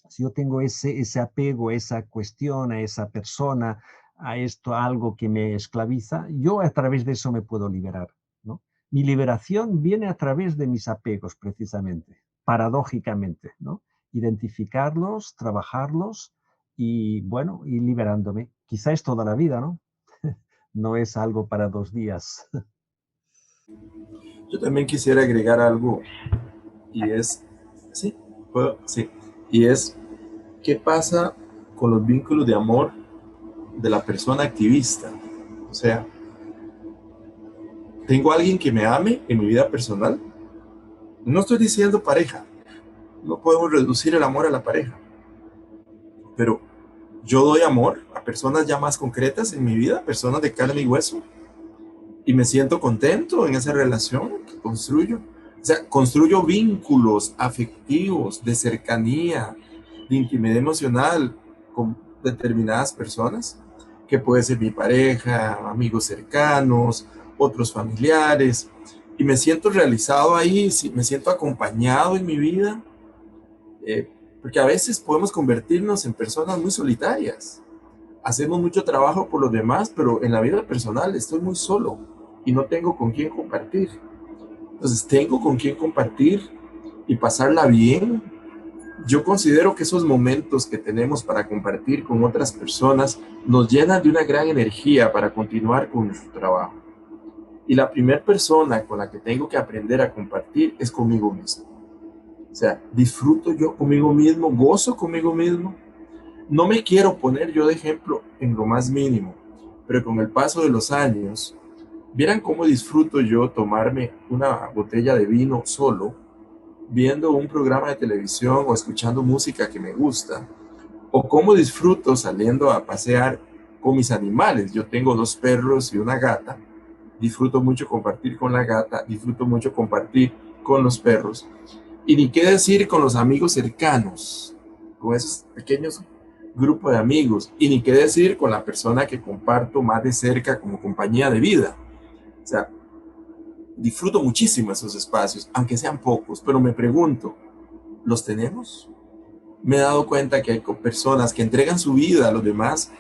Si yo tengo ese apego a esa cuestión, a esa persona, a esto, a algo que me esclaviza, yo a través de eso me puedo liberar, ¿no? Mi liberación viene a través de mis apegos precisamente, paradójicamente, ¿no? Identificarlos, trabajarlos y, bueno, ir liberándome. Quizá es toda la vida, ¿no? No es algo para 2 días. Yo también quisiera agregar algo y es, sí, puedo, sí, y es, ¿qué pasa con los vínculos de amor de la persona activista? O sea, ¿tengo alguien que me ame en mi vida personal? No estoy diciendo pareja, no podemos reducir el amor a la pareja, pero yo doy amor a personas ya más concretas en mi vida, personas de carne y hueso, y me siento contento en esa relación que construyo. O sea, construyo vínculos afectivos, de cercanía, de intimidad emocional con determinadas personas, que puede ser mi pareja, amigos cercanos, otros familiares, y me siento realizado ahí, me siento acompañado en mi vida, porque a veces podemos convertirnos en personas muy solitarias. Hacemos mucho trabajo por los demás, pero en la vida personal estoy muy solo y no tengo con quién compartir. Entonces tengo con quién compartir y pasarla bien. Yo considero que esos momentos que tenemos para compartir con otras personas nos llenan de una gran energía para continuar con nuestro trabajo. Y la primera persona con la que tengo que aprender a compartir es conmigo mismo. O sea, disfruto yo conmigo mismo, gozo conmigo mismo. No me quiero poner yo de ejemplo en lo más mínimo, pero con el paso de los años, vieran cómo disfruto yo tomarme una botella de vino solo, viendo un programa de televisión o escuchando música que me gusta, o cómo disfruto saliendo a pasear con mis animales. Yo tengo 2 perros y una gata, disfruto mucho compartir con la gata, disfruto mucho compartir con los perros, Y ni qué decir con los amigos cercanos, con esos pequeños grupos de amigos, y ni qué decir con la persona que comparto más de cerca como compañía de vida. O sea, disfruto muchísimo esos espacios, aunque sean pocos, pero me pregunto, ¿los tenemos? Me he dado cuenta que hay personas que entregan su vida a los demás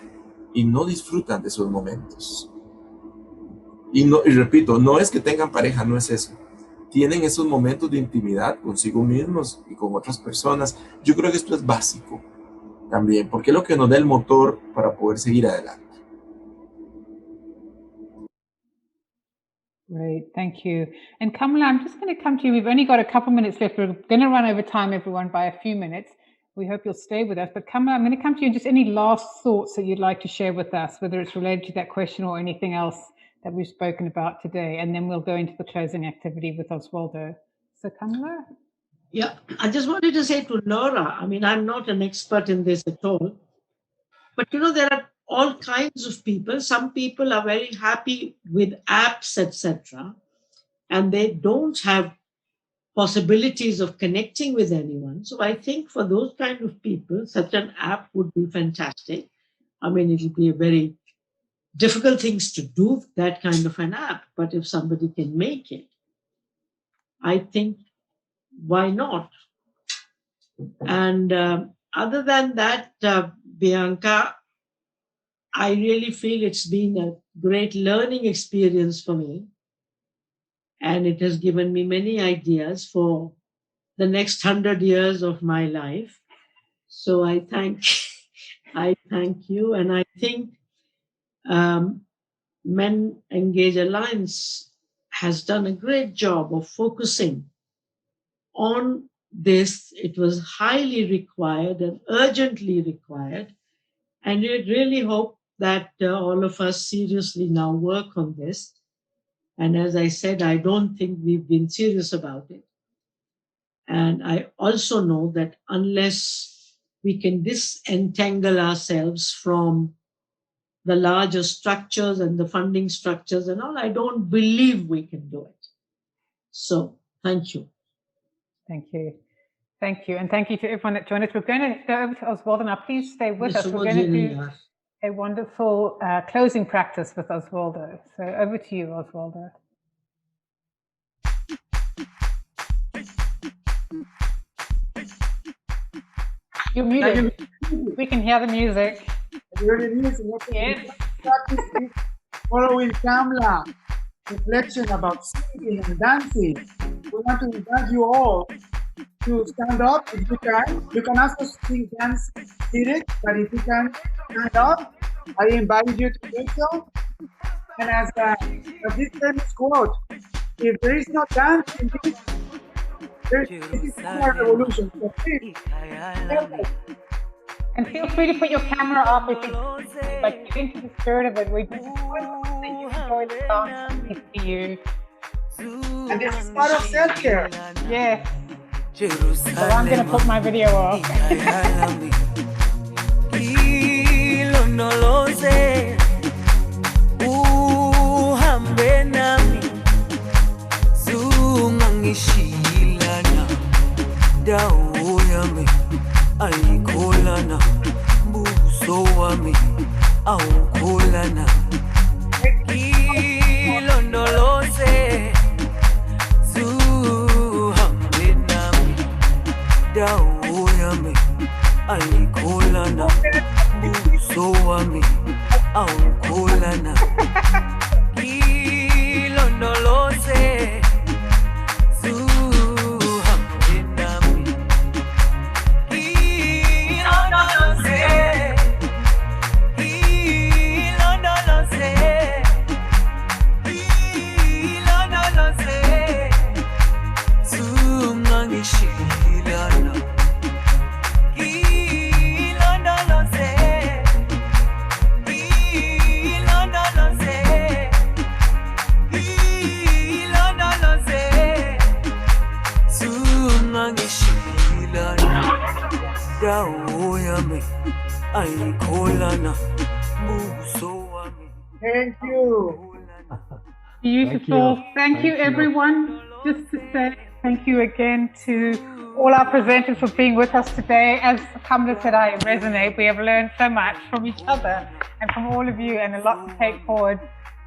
y no disfrutan de esos momentos. Y repito, no es que tengan pareja, no es eso. Tienen esos momentos de intimidad consigo mismos y con otras personas. Yo creo que esto es básico también, porque es lo que nos da el motor para poder seguir adelante. Great, thank you. And Kamala, I'm just going to come to you. We've only got a couple minutes left. We're going to run over time, everyone, by a few minutes. We hope you'll stay with us. But Kamala, I'm going to come to you. Just any last thoughts that you'd like to share with us, whether it's related to that question or anything else that we've spoken about today. And then we'll go into the closing activity with Oswaldo. So Kamala? Yeah, I just wanted to say to Laura, I mean, I'm not an expert in this at all, but there are all kinds of people. Some people are very happy with apps, etc., and they don't have possibilities of connecting with anyone. So I think for those kind of people, such an app would be fantastic. I mean, it will be a very difficult things to do, that kind of an app, but if somebody can make it, I think, why not? And other than that, Bianca, I really feel it's been a great learning experience for me. And it has given me many ideas for the next 100 years of my life. So I thank you. And I think Men Engage Alliance has done a great job of focusing on this. It was highly required and urgently required. And we really hope that all of us seriously now work on this. And as I said, I don't think we've been serious about it. And I also know that unless we can disentangle ourselves from the larger structures and the funding structures and all, I don't believe we can do it. So thank you. Thank you. Thank you. And thank you to everyone that joined us. We're going to go over to Oswaldo now. Please stay with us. We're going to do a wonderful closing practice with Oswaldo. So over to you, Oswaldo. You're muted. We can hear the music. Yes. Following Kamla reflection about singing and dancing, we want to invite you all to stand up if you can. You can also sing dance seated, but if you can stand up, I invite you to do so. And as this famous quote, if there is no dance in this, this is not a revolution. So please, and feel free to put your camera off if you like, get into the spirit of it. We just want that you enjoy the song for you. And this is part of self-care. Yes. So I'm going to put my video off. Ayikholana buso wami awukholana ilondoloze zuhambe nami dawo yami ayikholana buso wami awukholana ilondoloze Thank you. Beautiful. Thank you, everyone. Just to say thank you again to all our presenters for being with us today. As Kamla said, I resonate. We have learned so much from each other and from all of you, and a lot to take forward.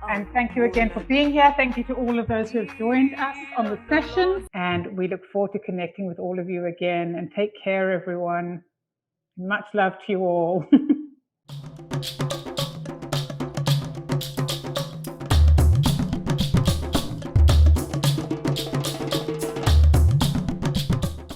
And thank you again for being here. Thank you to all of those who have joined us on the session. And we look forward to connecting with all of you again. And take care, everyone. Much love to you all.